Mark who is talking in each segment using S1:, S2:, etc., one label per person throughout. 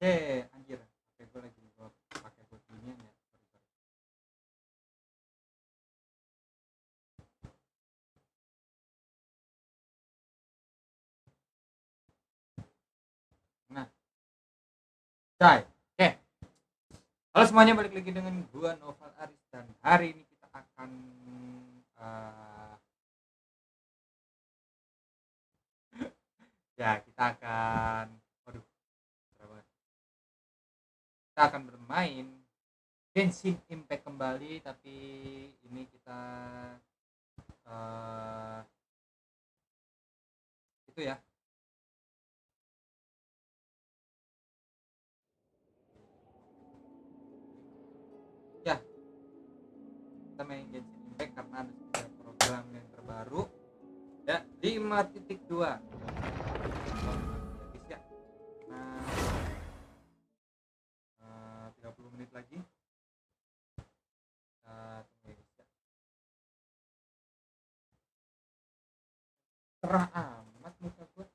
S1: Anjir, pakai gue lagi gua pakai buat ginian ya. Nah, Cai. Oke. Halo semuanya, balik lagi dengan gua Noval Aris dan hari ini kita akan uh, kita akan waduh, banget. Kita akan bermain Genshin Impact kembali, tapi ini kita itu ya. Ya, kita main Genshin Impact karena ada program yang terbaru ya 5.2. Ya. Nah, 30 menit lagi. Tunggu ya. Cerah amat muka gue.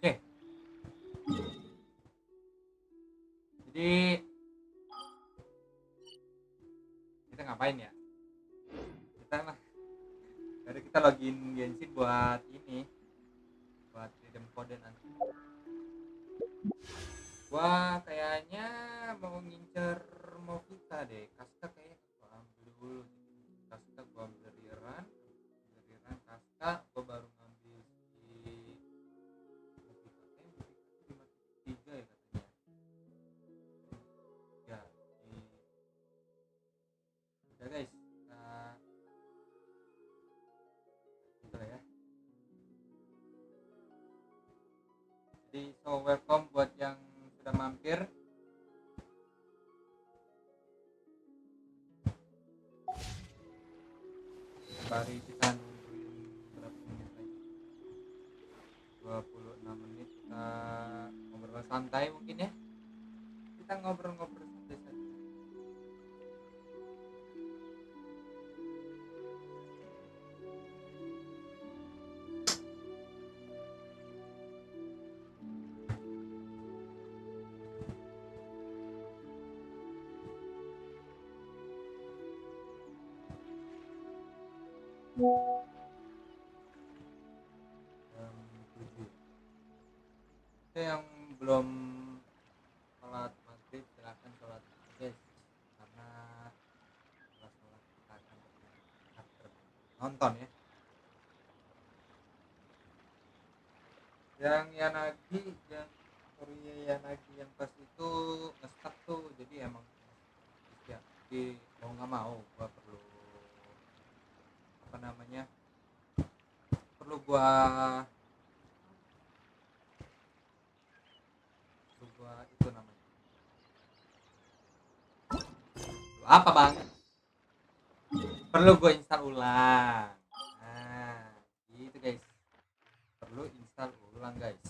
S1: Oke. Jadi kita ngapain ya? Kita login Genshin buat ini, buat redeem kode nanti. Gua kayaknya mau ngincer Movita deh. Kasta kayaknya gua ambil dulu. Kasta gua ambil dari Ran, Kasta gua baru ngambil si Movita. Movita 5.3 ya katanya. Ya, udah guys. Ya. Jadi welcome buat yang sudah mampir. Mari kita nungguin berapa menit lagi? 26 menit kita ngobrol santai mungkin ya. Kita ngobrol-ngobrol santai saja. Yang belum sholat maghrib silakan sholat guys, karena setelah sholat kita akan nonton ya. Yang Yanagi, yang Korea Yanagi yang pas itu nge-stuck tuh, jadi emang ya, jadi mau nggak mau gua perlu gua itu namanya apa bang, perlu gue install ulang. Nah gitu guys, perlu install ulang guys.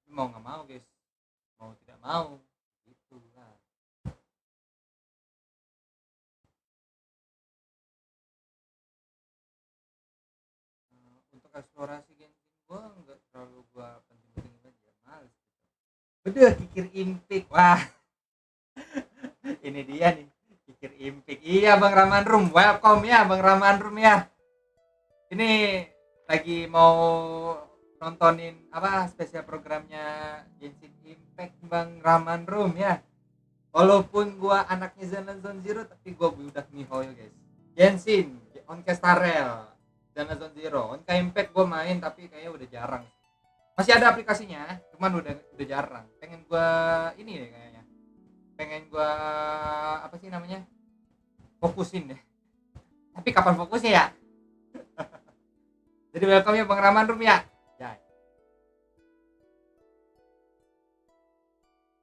S1: Mau nggak mau guys, mau tidak mau itulah. Untuk eksplorasi Genshin gue nggak terlalu penting-penting aja, males gitu. Udah kikir impik, wah ini dia nih kikir impik. Iya bang Raman Room, welcome ya bang Raman Room ya. Ini lagi mau nontonin apa spesial programnya Genshin Impact bang Raman Room ya. Walaupun gua anaknya Zone Zero tapi gua budak mihoyo guys. Genshin on Castarel Zone Zero, on Impact gua main tapi kayaknya udah jarang. Masih ada aplikasinya, cuman udah jarang. Pengen gua ini deh kayaknya. Pengen gua apa sih namanya? Fokusin deh. Tapi kapan fokusnya ya? Jadi welcome ya Bang Rahman Rum ya. Ya.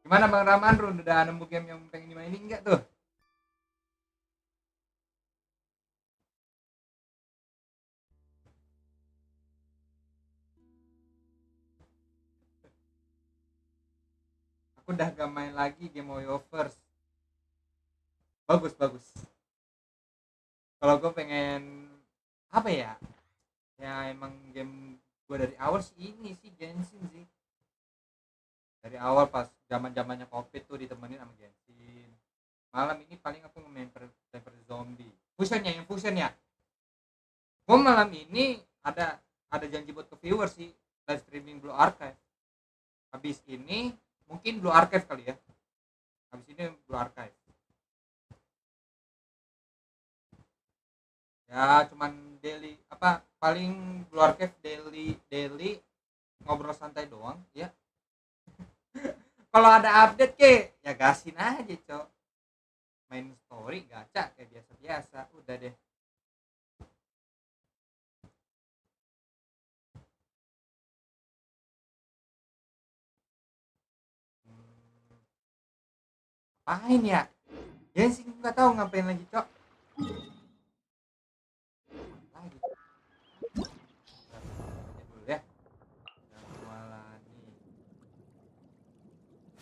S1: Gimana Bang Rahman Rum, udah nemu game yang pengen dimainin enggak tuh? Aku udah gak main lagi Game of Overs. bagus bagus. Kalau gue pengen apa ya, ya emang game gue dari awal sih ini sih Genshin sih. Dari awal pas zaman zamannya covid tuh ditemenin sama Genshin. Malam ini paling aku nge-main Plants vs Zombie fusionnya, yang fusion ya. Gue malam ini ada janji buat ke viewers sih, live streaming Blue Archive. Habis ini mungkin Blue Archive kali ya. Habis ini Blue Archive. Ya cuman daily apa, paling Blue Archive daily ngobrol santai doang ya. Kalau ada update ke ya gasin aja cok, main story gacha kayak biasa-biasa udah deh. Apain ya? Ya sih nggak tahu ngapain lagi cok. Lagi dulu ya. Yang Walani,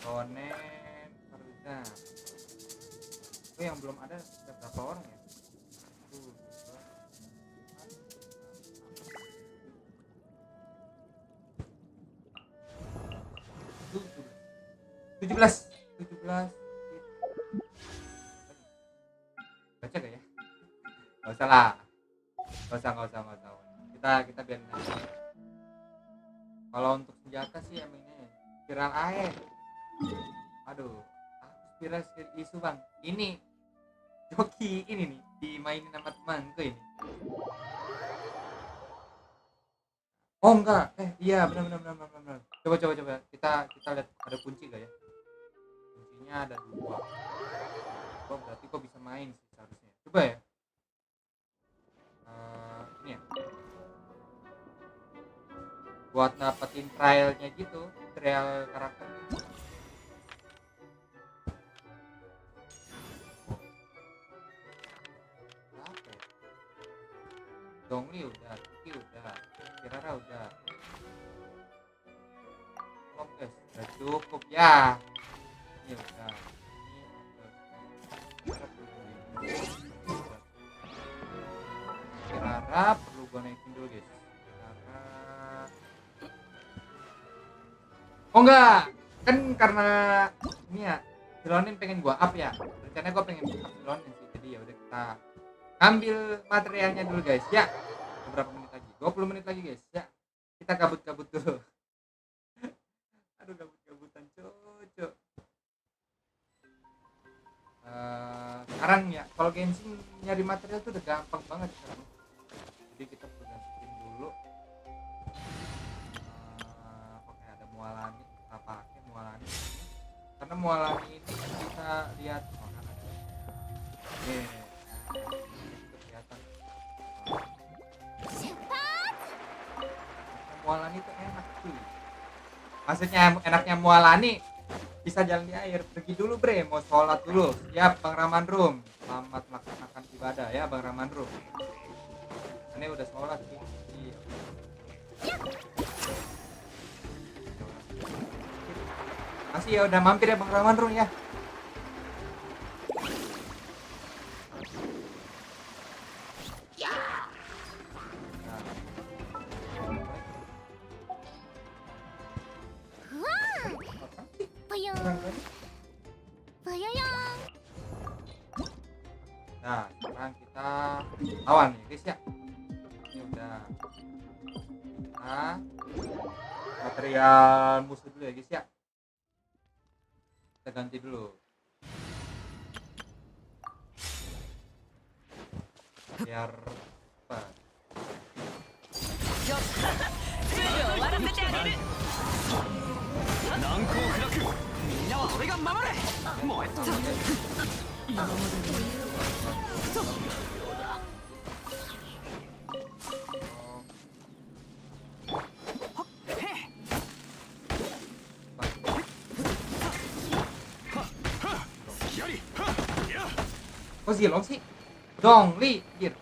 S1: Ronen, Farida. Oh yang belum ada berapa orang ya? Tujuh belas baca gak ya? Gak usah lah, gak usah. Kita biarin aja. Kalau untuk senjata sih emang ini spiral air. Aduh, aku spiral isu bang. Ini joki ini nih dimainin sama temanku ini. Oh enggak, iya benar. Coba kita lihat ada kunci gak ya? Kuncinya ada 2. Oh berarti kok bisa main sih seharusnya. Coba ya. Ini ya. Buat dapetin trialnya gitu, trial karakter. Apa ya? Dongli udah, Tiki udah, Kirara udah. Oh guys, udah cukup ya. Ini udah. Kirara perlu gue naikin dulu guys. Oh enggak, kan karena ini ya Silonin pengen gua up ya, rencananya gua pengen up Silonin sih, jadi ya udah kita ambil materialnya dulu guys ya. Beberapa menit lagi, 20 menit lagi guys ya, kita kabut dulu. Aduh kabut-kabutan cocok. Sekarang ya kalau Genshin nyari material tuh udah gampang banget sekarang, jadi kita perlu gantiin dulu. Oke, ada Mualani, kita pakai Mualani karena Mualani ini bisa lihat makanan. Oke, itu kelihatan. Mualani itu enak tuh. Maksudnya enaknya Mualani bisa jalan di air. Pergi dulu bre, mau sholat dulu. Siap Bang Rahman Rum, selamat melaksanakan ibadah ya Bang Rahman Rum. Ini udah sholat sih. Iya. Masih ya udah mampir ya Bang Rahman Rum ya. Nah, sekarang kita lawan nih guys ya. Ini udah kita material musuh dulu ya guys ya. Kita ganti dulu. Biar apa? Kok Zilong sih? Dongli, anjir.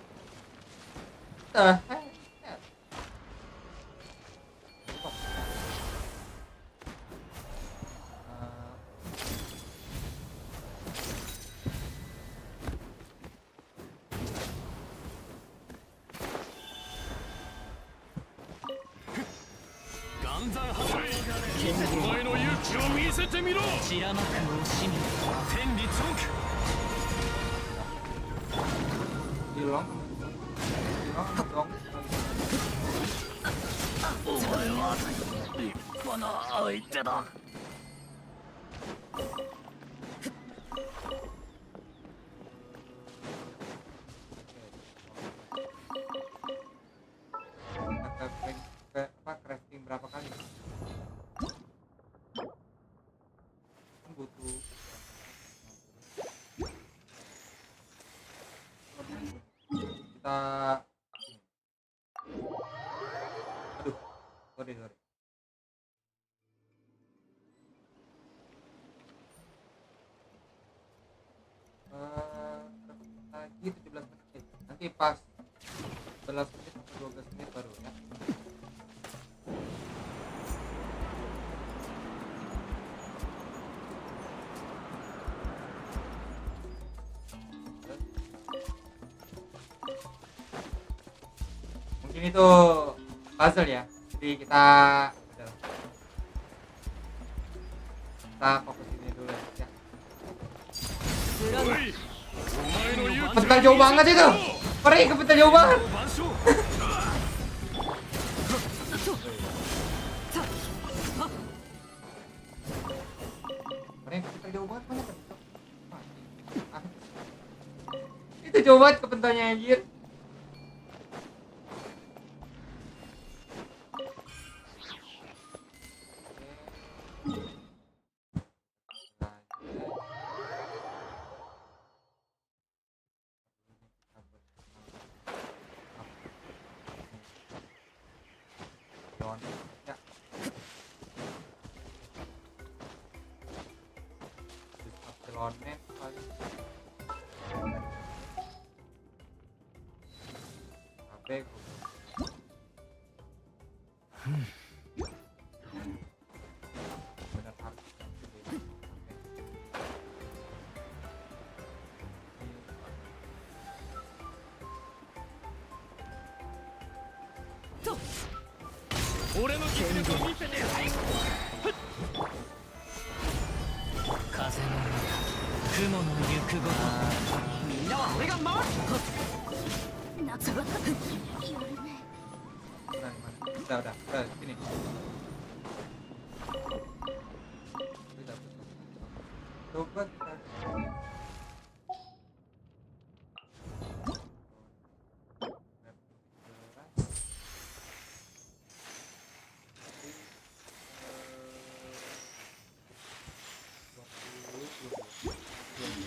S1: Dilong dong. Crafting berapa kali? Butuh kita aduh sorry lagi 17 menit nanti pas 11 menit atau 12 menit baru ya. Mungkin itu puzzle ya, jadi kita fokus ini dulu ya. Kebetulan jauh banget itu, perih kebetulan jauh banget. Perih kebetulan jauh banget mana kan? Itu jauh banget kebetulannya anjir. Ya. Lonet HP benar harus udah sini. Coba kita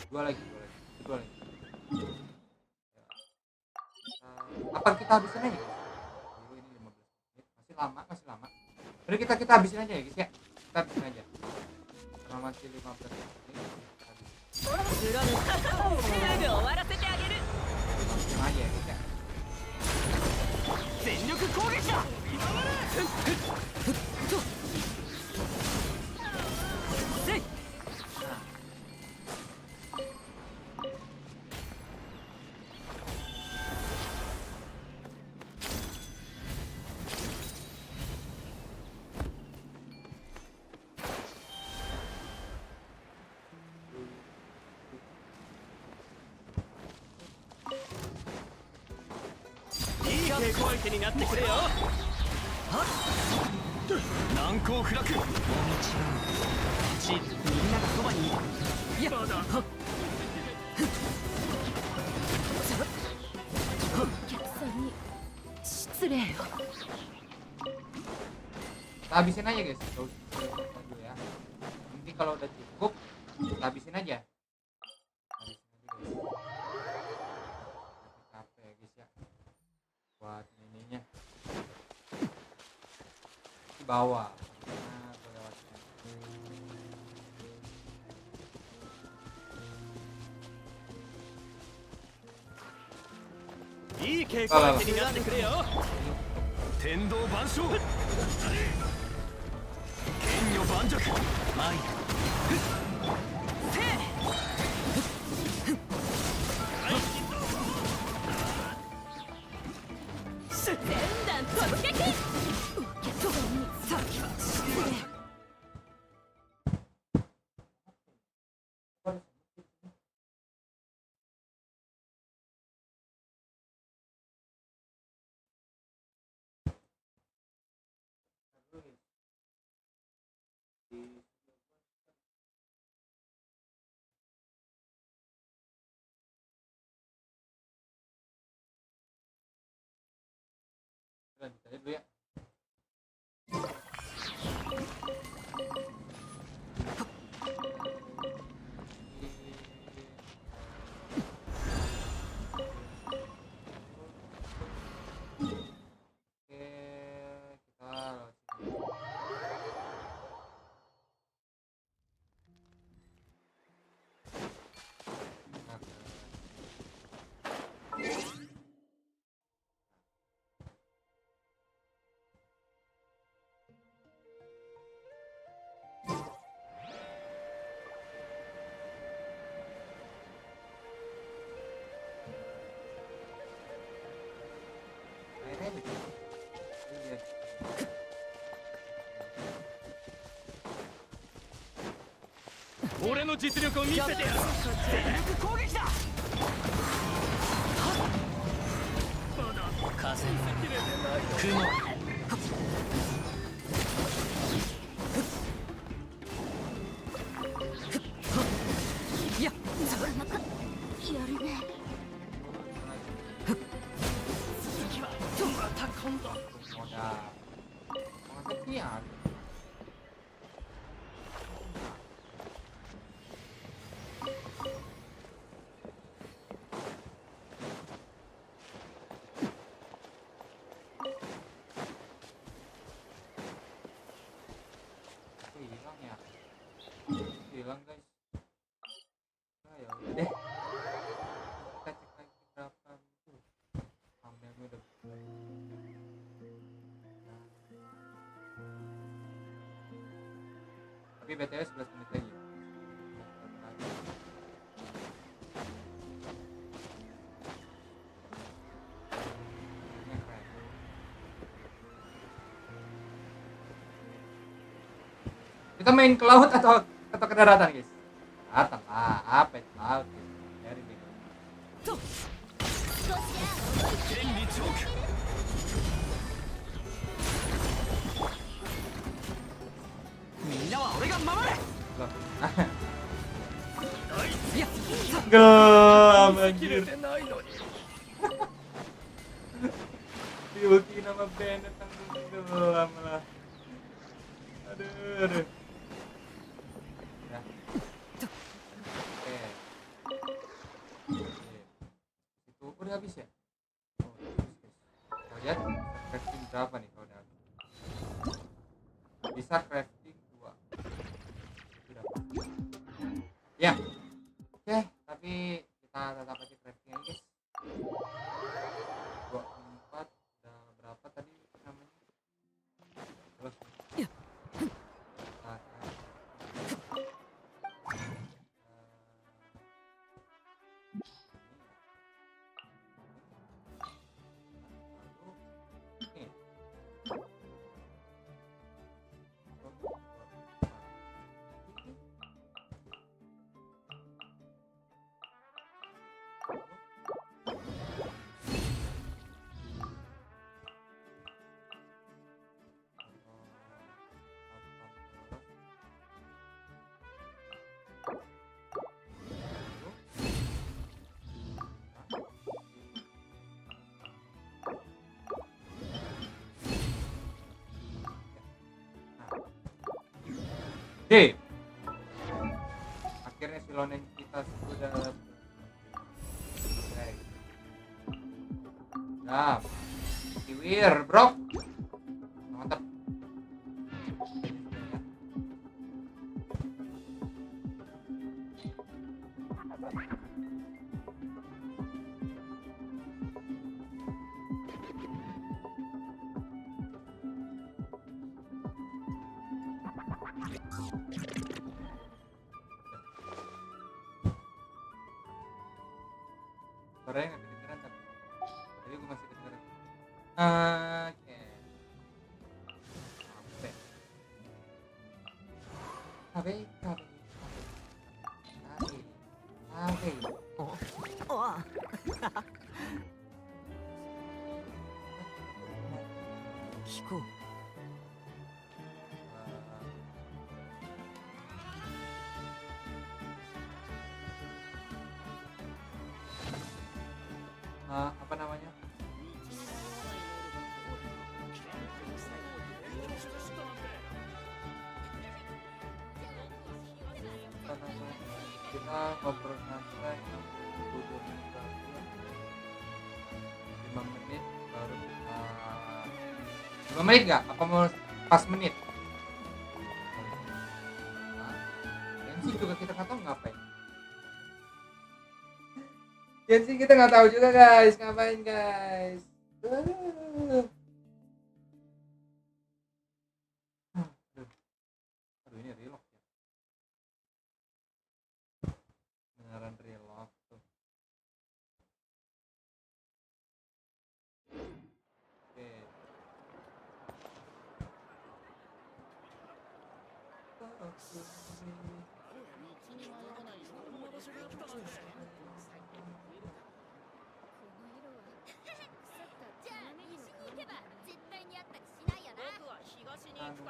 S1: dua lagi. Apa kita habisin aja? Ini 15 menit, masih lama. Jadi kita habisin aja ya guys ya. Kita habisin aja. Karena masih 15 menit. Langsung aja ya guys ya. Kita habisin aja guys, ya. Nanti kalau udah cukup kita habisin aja. Capek guys ya. Buat ininya di bawah.
S2: 俺の実力を見せてやる。全力攻撃だ。まだ風切れてない雲。いや、やるね。次はまた今度。
S1: Sekian. Hilang ya. Hilang guys. Nah, ya udah deh. Kita cek lagi berapa. Thumbnailnya udah. Tapi BTW 11 menit lagi. Kita main ke laut atau ke daratan guys? Daratan lah, apa itu laut guys? Dari nih. Gelam anjir. Diulti nama Bennett tanggung gelam lah. Aduh. Ya. Oke. Itu udah habis ya? Oh, habis guys. Kita lihat crafting berapa nih kalau udah habis. Bisa crafting 2. Sudah. Ya. Oke, tapi kita tetap aja crafting aja guys. 24 udah berapa tadi namanya? Terus. Oke. Akhirnya silonen kita sudah selesai. Nah, kiwir, bro. Mantap. Suaranya nggak kedengeran tapi gue masih kedengeran. Oke.
S2: Kiko.
S1: Apa namanya? Kita ngobrol santai 20 menit lagi, 5 menit baru kita 5 menit nggak? Apa mau pas menit? Genshin juga kita nggak tahu ngapain. Genshin kita nggak tahu juga guys, ngapain guys? Aduh ini relock ya. Beneran relock tuh. Oke.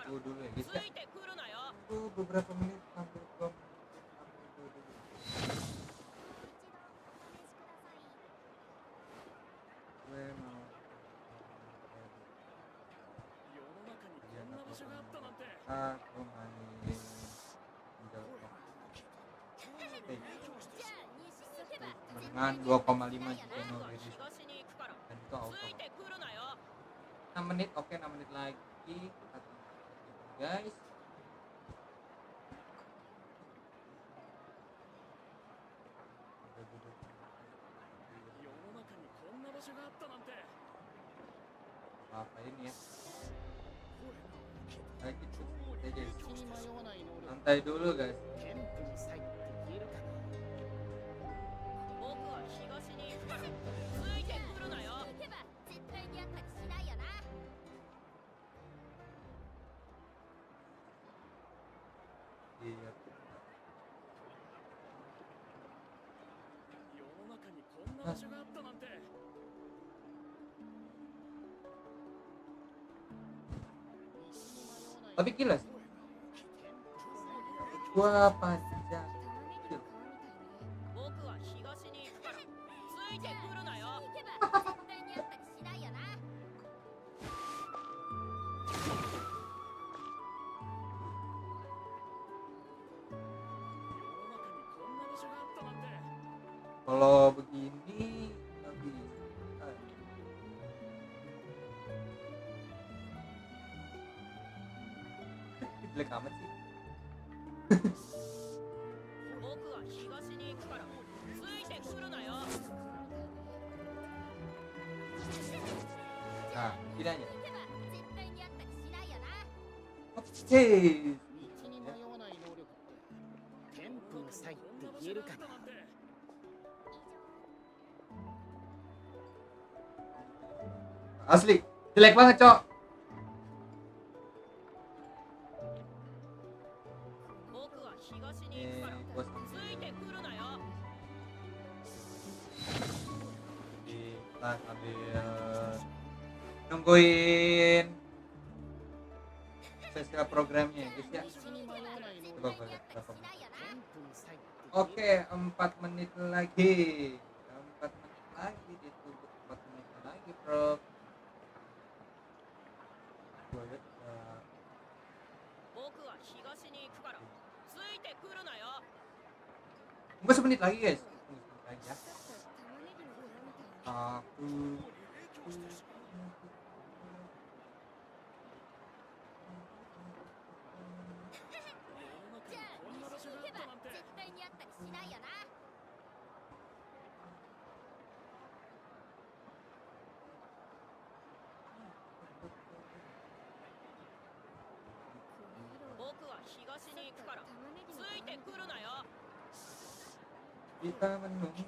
S1: tunggu dulu ya guys ya.
S2: ついてくるなよ
S1: Beberapa menit hampir 2 menit hampir dulu. Gue mau
S2: 世の中にこんな場所があったなんて
S1: aku main dengan 2,5 juta
S2: 僕は
S1: nobar
S2: 東に行くから
S1: dan itu auto
S2: ついてくるなよ
S1: 6 menit. Oke, 6 menit lagi kita tunggu guys. Apa ini ya? Lagi tuh, guys. Santai dulu guys.
S2: 僕は東に行くからついてくるなよ
S1: Iya.
S2: 世の中にこんな場所があったなんて
S1: Tapi gila sih. Gua pajak.
S2: 僕は東に行くからついてくるなよ
S1: Kalau begini nggak bisa. Jelek amat sih.
S2: 僕は東に行くからついてくるなよ
S1: Nah, gini aja. Oke.
S3: 道に迷わない能力って天賦の才って言えるかな。
S1: Asli, jelek banget, Cok.
S2: 僕は東に行くから
S1: Gua
S2: ついてくるなよ
S1: kita sambil nungguin spesial programnya guys ya. Coba gua lihat berapa menit. Oke, 4 menit lagi. 4 menit lagi ditunggu 4 menit lagi, Bro. Gua lihat
S2: 僕は東に行くからついてくるなよ
S1: tunggu 1 menit lagi, guys. Tunggu 1 menit lagi ya. Aku kita menunggu.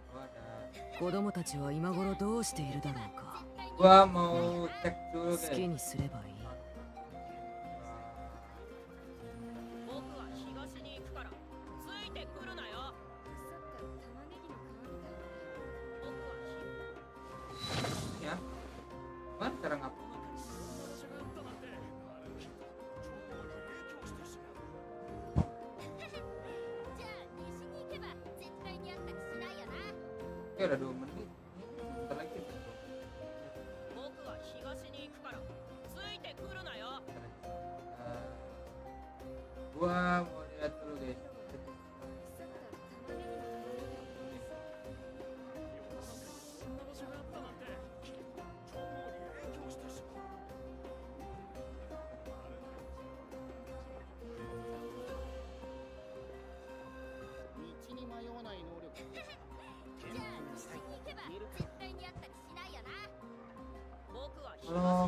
S1: Ada.
S4: 子供たちは今頃どうしているだろうか。
S1: Gua mau cek dulu
S4: 好き
S1: guys.
S4: にすればいい。
S2: 僕は東に行くからついてくるなよ
S1: Ya. Gimana cara ngapus? Oke, udah 2 menit. Bentar lagi.
S2: 僕は東に行くからついてくるなよ
S1: Gua mau lihat dulu guys.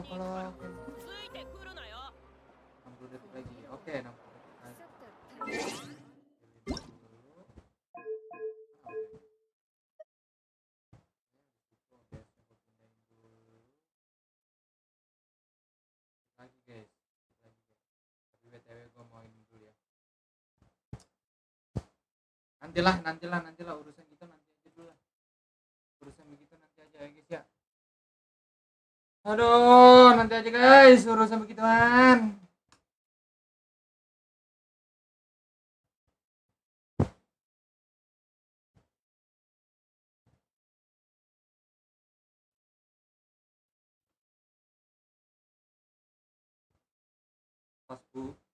S1: kalau
S2: ついてくるなよ。
S1: 60 detik lagi. Oke, 60 detik lagi. Lagi guys, tapi btw gue mau ini dulu ya. Nantilah urusan kita nanti aja dulu lah. Urusan begitu nanti aja ya guys ya. Aduh, nanti aja guys urusan begituan.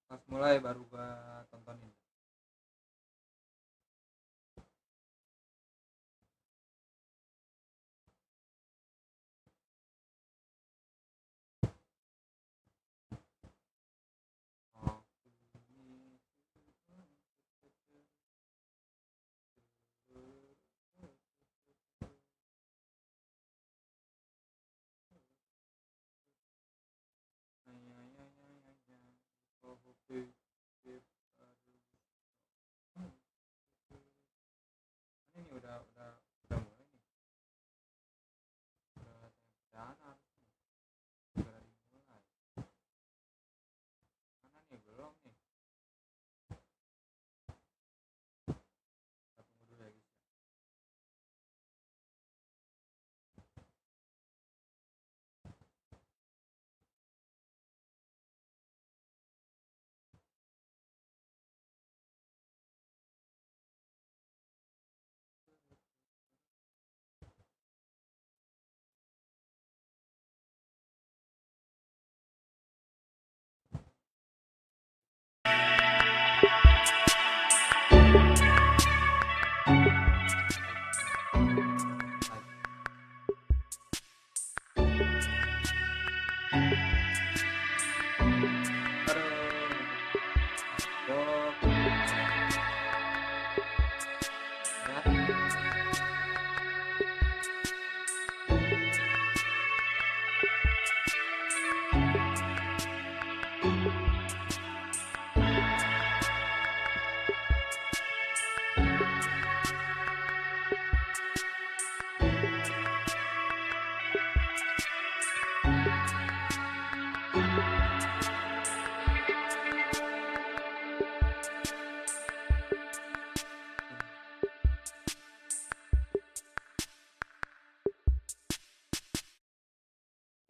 S1: Pas mulai baru gua tontonin. Oh. Ini udah mulai nih. Udah tanda harusnya. Udah dimulai. Mana nih belum nih. Kita tunggu dulu ya guys.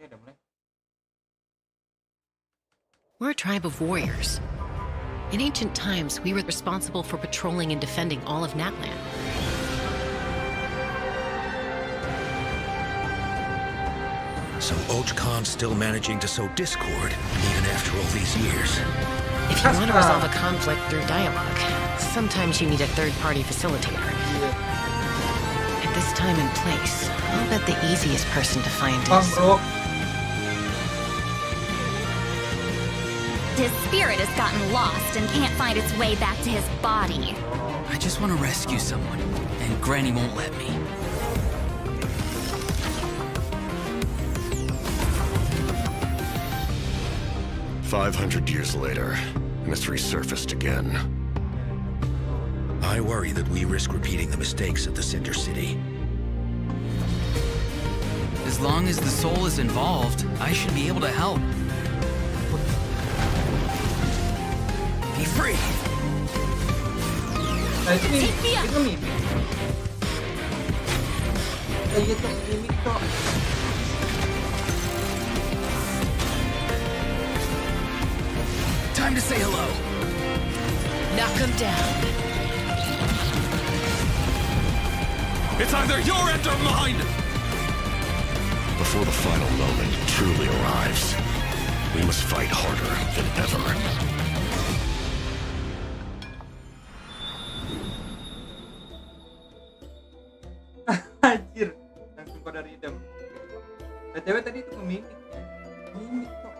S1: Udah mulai.
S5: We're a tribe of warriors. In ancient times, we were responsible for patrolling and defending all of Natlan.
S6: So Khan's still managing to sow discord, even after all these years.
S5: If you want to resolve a conflict through dialogue, sometimes you need a third-party facilitator. At this time and place, I'll bet the easiest person to find is...
S1: Bro.
S7: His spirit has gotten lost and can't find its way back to his body.
S8: I just want to rescue someone, and Granny won't let me.
S6: "500 years later, mystery surfaced again. I worry that we risk repeating the mistakes of the Cinder City.
S8: As long as the soul is involved, I should be able to help. Be free!
S1: Nah, itu mimpi. Itu mimpi kok.
S8: Time to say hello.
S5: Knock him down.
S6: It's either your end or mine! Before the final moment truly arrives, we must fight harder than ever.
S1: Anjir, langsung pada idem. BTW tadi itu mimik ya. Mimik kok.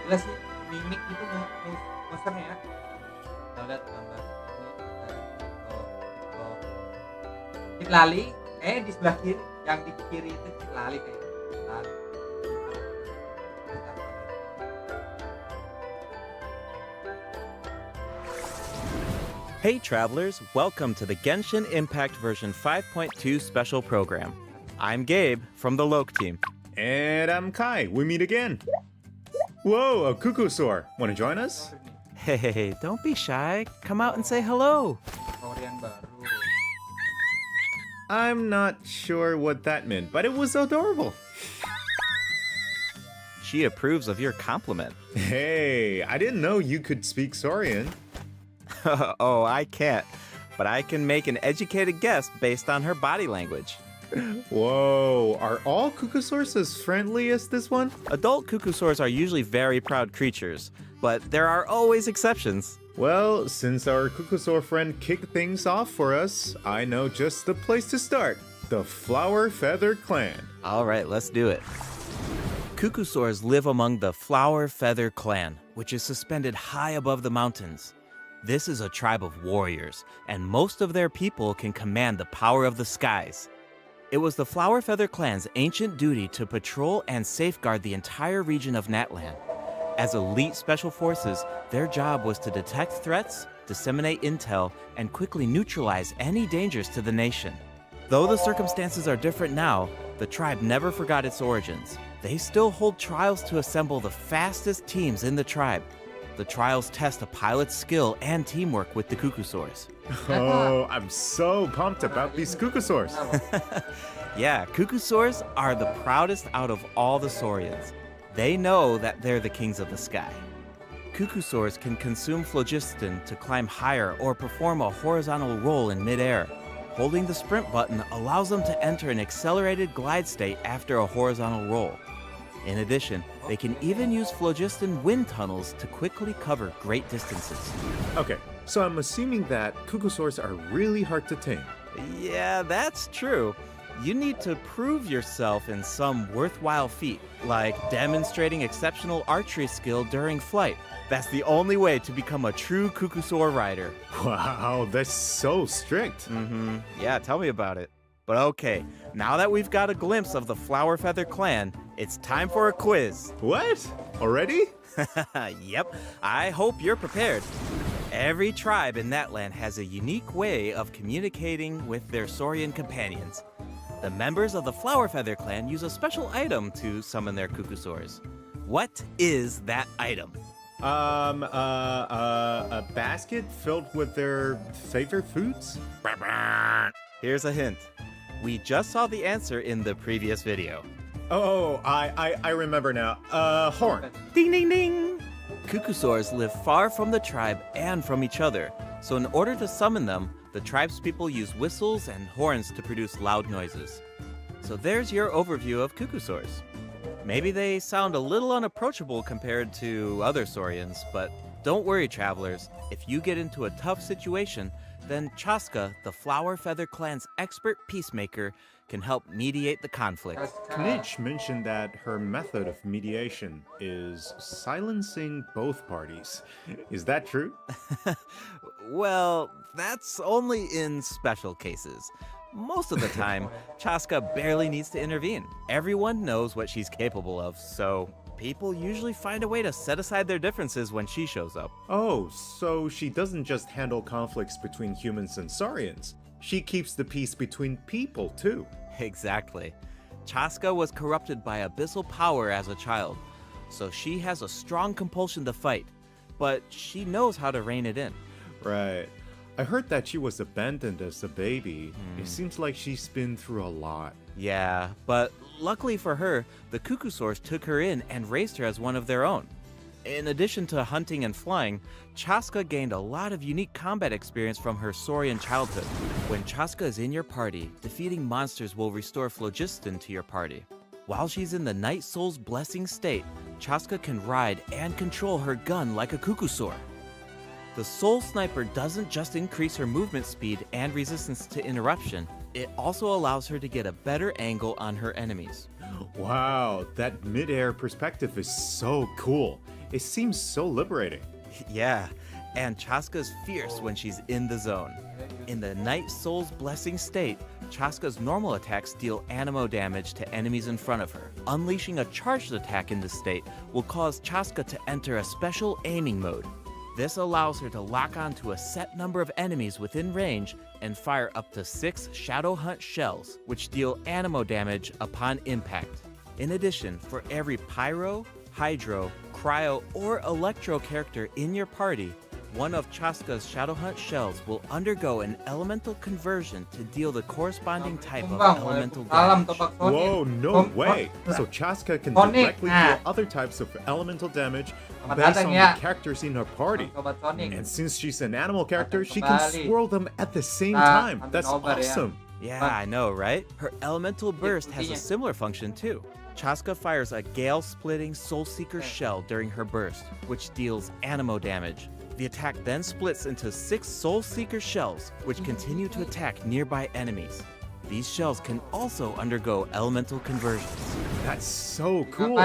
S1: Jelas sih, mimik itu monsternya ya. Kita lihat gambar ini. Cik Lali, di sebelah kiri, yang di kiri itu Cik Lali kayak. Lali.
S9: Hey travelers, welcome to the Genshin Impact version 5.2 special program. I'm Gabe from the Loke team.
S10: And I'm Kai. We meet again. Whoa, a cuckoosaur. Want to join us?
S9: Hey, don't be shy. Come out and say hello.
S1: Korean baru.
S10: I'm not sure what that meant, but it was adorable.
S9: She approves of your compliment.
S10: Hey, I didn't know you could speak Saurian.
S9: Oh, I can't. But I can make an educated guess based on her body language.
S10: Whoa, are all cuckoosaurs as friendly as this one?
S9: Adult cuckoosaurs are usually very proud creatures, but there are always exceptions.
S10: Well, since our cuckoosaur friend kicked things off for us, I know just the place to start. The Flower Feather Clan.
S9: All right, let's do it. Cuckoosaurs live among the Flower Feather Clan, which is suspended high above the mountains. This is a tribe of warriors, and most of their people can command the power of the skies. It was the Flower Feather Clan's ancient duty to patrol and safeguard the entire region of Natlan. As elite special forces, their job was to detect threats, disseminate intel, and quickly neutralize any dangers to the nation. Though the circumstances are different now, the tribe never forgot its origins. They still hold trials to assemble the fastest teams in the tribe. The trials test a pilot's skill and teamwork with the cuckoosaurs.
S10: Oh, I'm so pumped about these cuckoosaurs.
S9: Yeah, cuckoosaurs are the proudest out of all the saurians. They know that they're the kings of the sky. Cuckoosaurs can consume phlogiston to climb higher or perform a horizontal roll in midair. Holding the sprint button allows them to enter an accelerated glide state after a horizontal roll. In addition, they can even use phlogiston wind tunnels to quickly cover great distances.
S10: Okay, so I'm assuming that cuckoosaurs are really hard to tame.
S9: Yeah, that's true. You need to prove yourself in some worthwhile feat, like demonstrating exceptional archery skill during flight. That's the only way to become a true cuckoosaur rider.
S10: Wow, that's so strict.
S9: Yeah, tell me about it. But okay, now that we've got a glimpse of the Flower Feather Clan, it's time for a quiz.
S10: What? Already?
S9: Yep, I hope you're prepared. Every tribe in Natlan has a unique way of communicating with their saurian companions. The members of the Flower Feather Clan use a special item to summon their cuckoosaurs. What is that item?
S10: A basket filled with their favorite foods?
S9: Here's a hint. We just saw the answer in the previous video.
S10: Oh, I remember now. Horn.
S9: Ding ding ding! Cuckoosaurs live far from the tribe and from each other, so in order to summon them, the tribe's people use whistles and horns to produce loud noises. So there's your overview of cuckoosaurs. Maybe they sound a little unapproachable compared to other saurians, but don't worry, travelers. If you get into a tough situation, then Chaska, the Flower Feather Clan's expert peacemaker, can help mediate the conflict.
S10: Knitch mentioned that her method of mediation is silencing both parties. Is that true?
S9: Well, that's only in special cases. Most of the time, Chaska barely needs to intervene. Everyone knows what she's capable of, so people usually find a way to set aside their differences when she shows up.
S10: Oh, so she doesn't just handle conflicts between humans and saurians. She keeps the peace between people, too.
S9: Exactly. Chaska was corrupted by abyssal power as a child, so she has a strong compulsion to fight, but she knows how to rein it in.
S10: Right. I heard that she was abandoned as a baby. It seems like she's been through a lot.
S9: Yeah, but luckily for her, the cuckoosaurs took her in and raised her as one of their own. In addition to hunting and flying, Chaska gained a lot of unique combat experience from her saurian childhood. When Chaska is in your party, defeating monsters will restore phlogiston to your party. While she's in the Night Soul's blessing state, Chaska can ride and control her gun like a cuckoosaur. The Soul Sniper doesn't just increase her movement speed and resistance to interruption, it also allows her to get a better angle on her enemies.
S10: Wow, that mid-air perspective is so cool. It seems so liberating.
S9: Yeah, and Chaska's fierce when she's in the zone. In the Night Soul's Blessing state, Chaska's normal attacks deal animo damage to enemies in front of her. Unleashing a charged attack in this state will cause Chaska to enter a special aiming mode. This allows her to lock onto a set number of enemies within range and fire up to 6 Shadow Hunt shells, which deal animo damage upon impact. In addition, for every Pyro, Hydro, Cryo, or Electro character in your party, one of Chaska's Shadow Hunt shells will undergo an elemental conversion to deal the corresponding type of elemental damage.
S10: Whoa, no way! So Chaska can directly deal other types of elemental damage based on the characters in her party. And since she's an animal character, she can swirl them at the same time. That's awesome!
S9: Yeah, I know, right? Her elemental burst has a similar function too. Chaska fires a gale-splitting Soul Seeker shell during her burst, which deals animo damage. The attack then splits into 6 Soul Seeker shells, which continue to attack nearby enemies. These shells can also undergo elemental conversions.
S10: That's so cool!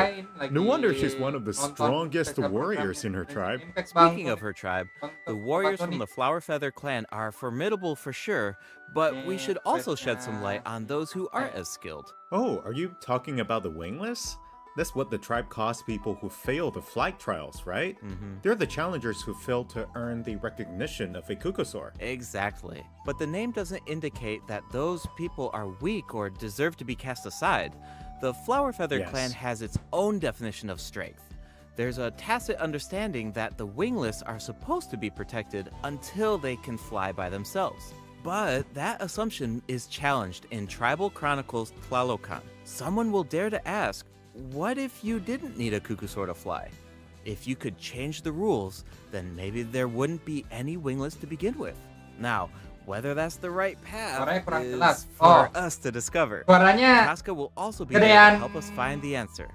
S10: No wonder she's one of the strongest warriors in her tribe.
S9: Speaking of her tribe, the warriors from the Flower Feather clan are formidable for sure, but we should also shed some light on those who aren't as skilled.
S10: Oh, are you talking about the wingless? That's what the tribe calls people who fail the flight trials, right? They're the challengers who fail to earn the recognition of a Kukusaur.
S9: Exactly. But the name doesn't indicate that those people are weak or deserve to be cast aside. The Flower Feather clan has its own definition of strength. There's a tacit understanding that the wingless are supposed to be protected until they can fly by themselves. But that assumption is challenged in Tribal Chronicles Tlalocan. Someone will dare to ask, what if you didn't need a Kukusaur to fly? If you could change the rules, then maybe there wouldn't be any wingless to begin with. Now, whether that's the right path is for us to discover. Chaska will also be there to help us find the answer.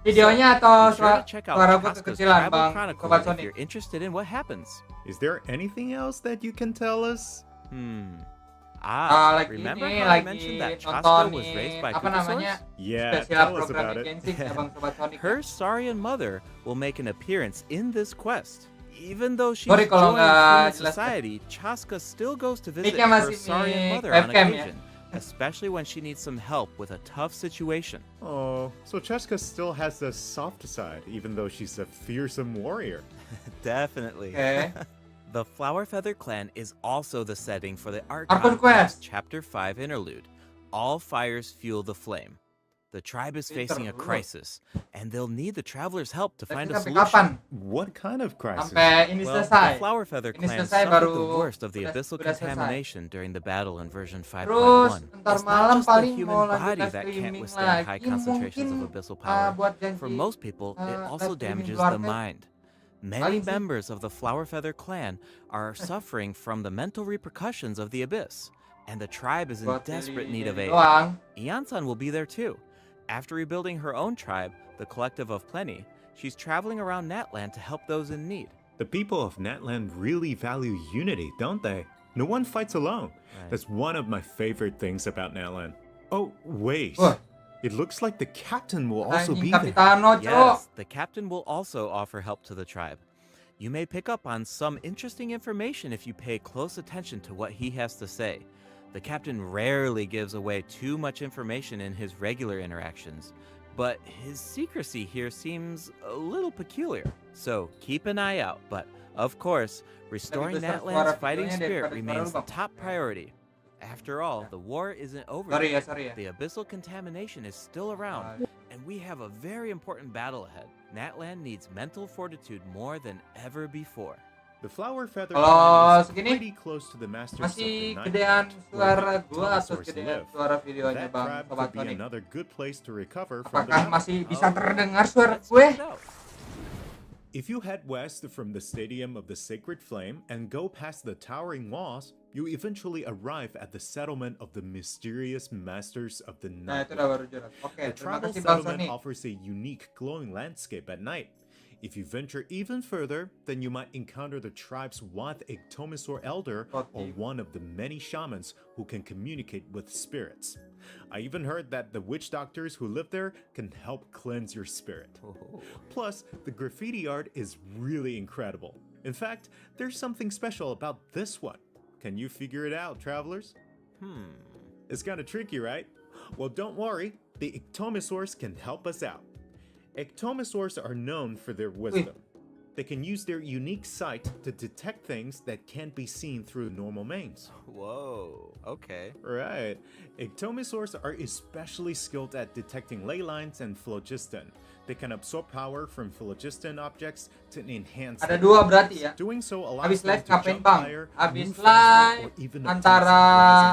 S1: Videonya atau
S9: Be sure to check out
S1: suara gue
S9: Chaska's
S1: kekecilan,
S9: Tribal
S1: Bang.
S9: Chronicles
S1: Sobat
S9: if
S1: Sonic.
S9: you're interested in what happens.
S10: Is there anything else that you can tell us?
S1: Lagi
S9: Remember
S1: ini
S9: how I
S1: lagi
S9: mentioned that Chaska was raised
S1: nontonin
S9: by
S1: apa namanya
S9: Kukusaurs?
S10: Yeah,
S1: spesial
S10: tell us
S1: programnya
S10: about it.
S1: Genshin ya Bang Sobat Sonic.
S9: Her Saurian mother will make an appearance in this quest. Even though she's
S1: Sorry
S9: joined
S1: kalau
S9: human
S1: nggak jelas.
S9: society, Chaska still goes to visit
S1: Mic-nya
S9: her
S1: masih
S9: Saurian
S1: mic
S9: mother on
S1: webcam ya.
S9: occasion, especially when she needs some help with a tough situation.
S10: Oh, so Chaska still has a soft side, even though she's a fearsome warrior.
S9: Definitely.
S1: Oke.
S9: The Flower Feather clan is also the setting for the
S1: Arkon
S9: Archon
S1: Quest.
S9: Chapter 5 interlude. All fires fuel the flame. The tribe is facing a crisis, and they'll need the traveler's help to find a
S1: Sampai
S9: solution.
S1: kapan?
S10: What kind of crisis?
S1: Sampai ini
S9: Well,
S1: selesai.
S9: the Flower Feather
S1: Ini
S9: clan
S1: selesai
S9: suffered
S1: baru
S9: the worst of the
S1: udah
S9: abyssal
S1: selesai.
S9: contamination during the battle in version 5.1.
S1: Terus ntar
S9: It's
S1: malam
S9: not just the
S1: paling
S9: human
S1: mau lanjut
S9: body
S1: live
S9: that can't
S1: streaming
S9: withstand high
S1: lagi
S9: concentrations
S1: mungkin
S9: of abyssal power.
S1: buat janji
S9: For most people, it also
S1: live streaming
S9: damages
S1: keluarga.
S9: the mind. Many
S1: Paling sih.
S9: members of the Flower Feather clan are suffering from the mental repercussions of the abyss, and the tribe is in
S1: Buat
S9: desperate
S1: beli
S9: need of
S1: ini
S9: aid.
S1: doang.
S9: Iansan will be there too. After rebuilding her own tribe, the Collective of Plenty, she's traveling around Natland to help those in need.
S10: The people of Natland really value unity, don't they? No one fights alone.
S9: Right.
S10: That's one of my favorite things about Natland. Oh, wait.
S1: Wah.
S10: It looks like the captain will also
S1: Anjing
S10: be there.
S1: Kapitano, Cok.
S9: Yes, the captain will also offer help to the tribe. You may pick up on some interesting information if you pay close attention to what he has to say. The captain rarely gives away too much information in his regular interactions, but his secrecy here seems a little peculiar. So keep an eye out, but of course, restoring
S1: besar
S9: Natland's
S1: suara
S9: fighting
S1: videonya
S9: spirit
S1: daripada
S9: remains
S1: suara
S9: the
S1: lu, Bang.
S9: top priority. After all, the war isn't over
S1: Sorry
S9: yet.
S1: ya, sorry ya.
S9: The abyssal contamination is still around, and we have a very important battle ahead. Natland needs mental fortitude more than ever before.
S10: The Flower Feather
S1: Kalau
S10: clan is
S1: segini,
S10: pretty close to the masters of the
S1: Masih
S10: night
S1: gedean
S10: World,
S1: suara
S10: where the
S1: gua atau
S10: dinosaurs
S1: gedean
S10: live.
S1: suara videonya
S10: That
S1: Bang
S10: tribe
S1: Sobat
S10: could be
S1: Sonic?
S10: another good place to recover from the
S1: Apakah
S10: battle.
S1: masih bisa
S9: Oh.
S1: terdengar suara
S9: Let's
S1: gue?
S9: find out.
S10: If you head west from the Stadium of the Sacred Flame and go past the towering walls, you eventually arrive at the settlement of the mysterious masters of the
S1: Nah,
S10: night.
S1: itu udah baru jelas. Oke,
S10: The
S1: terima
S10: tribal
S1: kasih Bang
S10: settlement
S1: Sonic.
S10: offers a unique glowing landscape at night. If you venture even further, then you might encounter the tribe's Wath Ictomisaur Elder, or one of the many shamans who can communicate with spirits. I even heard that the witch doctors who live there can help cleanse your spirit. Plus, the graffiti art is really incredible. In fact, there's something special about this one. Can you figure it out, travelers? It's kind of tricky, right? Well, don't worry, the Ictomisaurs can help us out. Ictomisaurs are known for their wisdom. They can use their unique sight to detect things that can't be seen through normal mains.
S9: Whoa, okay.
S10: Right. Ictomisaurs are especially skilled at detecting ley lines and phlogiston. They can absorb power from phlogiston objects to enhance
S1: Ada dua berarti ya.
S10: Doing so allows
S1: Habis
S10: them
S1: live
S10: to
S1: ngapain
S10: jump
S1: bang?
S10: higher,
S1: Habis
S10: move faster, or
S1: live
S10: even
S1: antara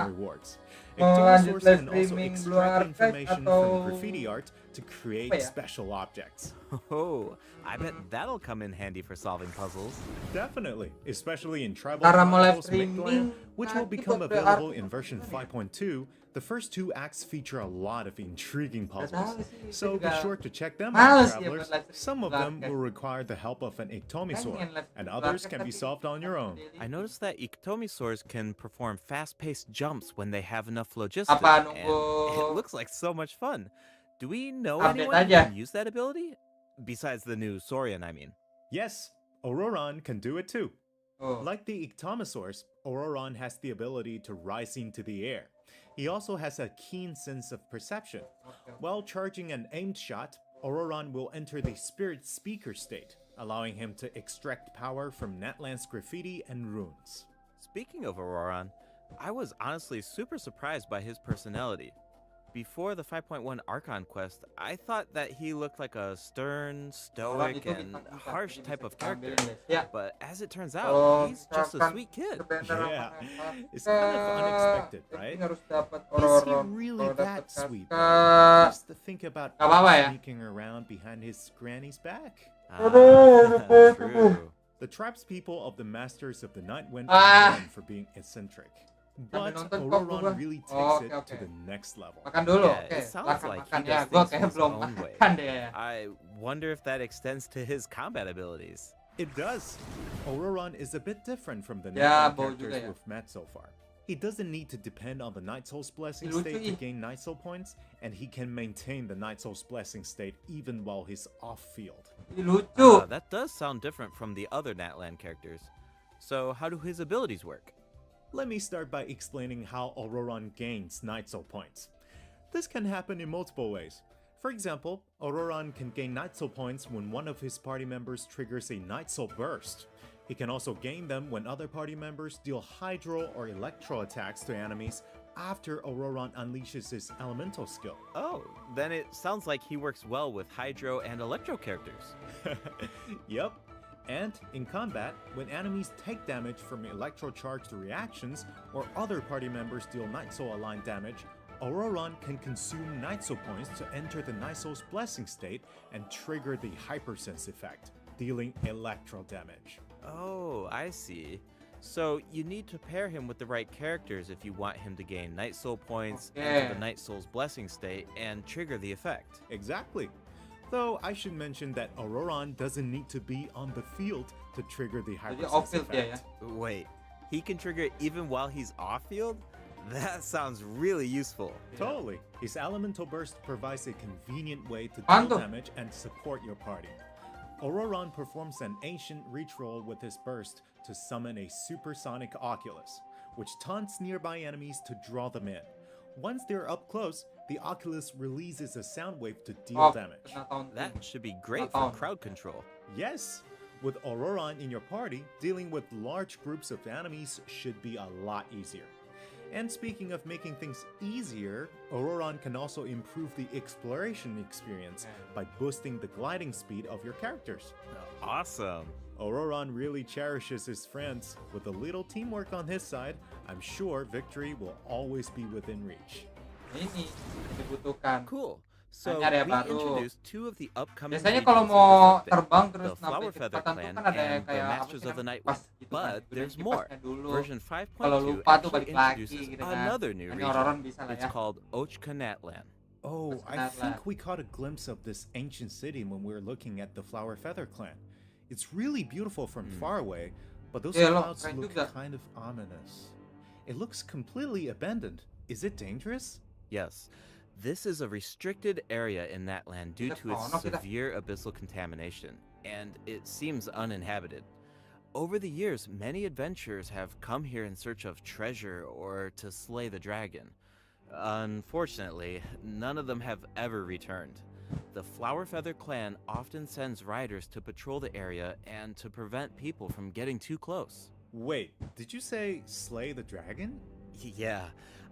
S10: obtain rewards.
S1: lanjut
S10: Ictomisaurs
S1: live
S10: can also
S1: streaming Blue
S10: extract
S1: Archive
S10: information
S1: atau
S10: from graffiti art to create special objects.
S9: Oh, I bet that'll come in handy for solving puzzles.
S10: Definitely, especially in Tribal
S1: Cara mau live
S10: Chronicles Mythland,
S1: streaming
S10: which will
S1: nanti
S10: become
S1: buat
S10: available
S1: Blue
S10: in version 5.2. The first 2 acts feature a lot of intriguing puzzles,
S1: tahu sih,
S10: so be
S1: juga
S10: sure to check them
S1: males
S10: out,
S1: ya buat
S10: travelers.
S1: live streaming
S10: Some of
S1: Blue
S10: them
S1: Archive.
S10: will require the help of an Ictomisaur,
S1: Pengen live
S10: and
S1: Blue
S10: others
S1: Archive
S10: can be
S1: tapi
S10: solved on your own.
S9: I noticed that Ictomisaurs can perform fast-paced jumps when they have enough phlogiston,
S1: Apa
S9: and
S1: nunggu
S9: it looks like so much fun. Do we know
S1: update
S9: anyone who
S1: aja?
S9: can use that ability? Besides the new Saurian, I mean.
S10: Yes, Auroron can do it too.
S1: Oh.
S10: Like the Ictomisaurs, Auroron has the ability to rise into the air. He also has a keen sense of perception. While charging an aimed shot, Auroron will enter the spirit speaker state, allowing him to extract power from Natlan's graffiti and runes.
S9: Speaking of Auroron, I was honestly super surprised by his personality. Before the 5.1 Archon quest, I thought that he looked like a stern, stoic, and harsh type of character. But as it turns out, he's just a sweet kid.
S10: Yeah, it's kind of unexpected, right? Is he really that sweet? Just to think about sneaking around behind his granny's back.
S9: True.
S10: The tribespeople of the Masters of the Night Wind are known for being eccentric. But Auroron really takes it to the next level.
S1: Makan dulu,
S9: Yeah,
S1: oke.
S9: it sounds
S1: Silakan
S9: like
S1: makan
S9: he
S1: ya.
S9: does
S1: Gua
S9: things
S1: kayak
S9: his
S1: belum
S9: own way.
S1: makan deh.
S9: I wonder if that extends to his combat abilities.
S10: It does. Auroron is a bit different from the
S1: Ya,
S10: Night
S1: bau
S10: characters
S1: juga ya.
S10: we've met so far. He doesn't need to depend on the Night Soul's Blessing
S1: Lucu
S10: state to
S1: ih.
S10: gain Night Soul points, and he can maintain the Night Soul's Blessing state even while he's off-field.
S1: Ih, lucu.
S9: That does sound different from the other Natlan characters. So how do his abilities work?
S10: Let me start by explaining how Auroron gains Night Soul points. This can happen in multiple ways. For example, Auroron can gain Night Soul points when one of his party members triggers a Night Soul burst. He can also gain them when other party members deal Hydro or Electro attacks to enemies after Auroron unleashes his elemental skill.
S9: Oh, then it sounds like he works well with Hydro and Electro characters.
S10: Yep. And in combat, when enemies take damage from electro-charged reactions or other party members deal Night Soul aligned damage, Auroron can consume Night Soul points to enter the Night Soul's Blessing state and trigger the Hypersense effect, dealing electro damage.
S9: Oh, I see. So you need to pair him with the right characters if you want him to gain Night Soul points, enter the Night Soul's Blessing state, and trigger the effect.
S10: Exactly. Though I should mention that Auroron doesn't need to be on the field to trigger the Hypersense
S1: off-field dia ya.
S10: effect.
S9: Wait, he can trigger it even while he's off-field? That sounds really useful.
S10: Totally. His elemental burst provides a convenient way to deal
S1: Mantap.
S10: damage and support your party. Auroron performs an ancient reach roll with his burst to summon a supersonic Oculus, which taunts nearby enemies to draw them in. Once they're up close, the Oculus releases a sound wave to deal damage.
S1: Kena taunting.
S9: That should be great for crowd control.
S10: Yes! With Auroron in your party, dealing with large groups of enemies should be a lot easier. And speaking of making things easier, Auroron can also improve the exploration experience by boosting the gliding speed of your characters.
S9: Awesome.
S10: Auroron really cherishes his friends. With a little teamwork on his side, I'm sure victory will always be within reach.
S1: Ini dibutuhkan.
S9: Cool. So
S1: Banyak ya
S9: we
S1: baru.
S9: introduced two of the upcoming
S1: Biasanya
S9: regions
S1: kalau
S9: of
S1: mau
S9: this event,
S1: terbang terus
S9: the Flower
S1: nambahin
S9: Feather
S1: kecepatan tuh
S9: Clan
S1: kan ada
S9: and the
S1: kayak apa
S9: Masters
S1: sih
S9: of the Night
S1: pas
S9: Wind.
S1: gitu kan.
S9: But
S1: Gunain
S9: there's
S1: kipasnya
S9: more.
S1: dulu.
S9: Version
S1: Kalau
S9: 5.2
S1: lupa tuh
S9: actually
S1: balik lagi
S9: introduces
S1: gitu kan.
S9: another new
S1: Ini
S9: region.
S1: Auroron bisa lah
S9: It's
S1: ya.
S9: called Ochka Natlan.
S10: Oh, I think we caught a glimpse of this ancient city when we were looking at the Flower Feather clan. It's really beautiful from far away, but those clouds look kind of ominous. It looks completely abandoned. Is it dangerous?
S9: Yes. This is a restricted area in that land due to its severe abyssal contamination, and it seems uninhabited. Over the years, many adventurers have come here in search of treasure or to slay the dragon. Unfortunately, none of them have ever returned. The Flower Feather clan often sends riders to patrol the area and to prevent people from getting too close.
S10: Wait, did you say slay the dragon?
S9: Yeah,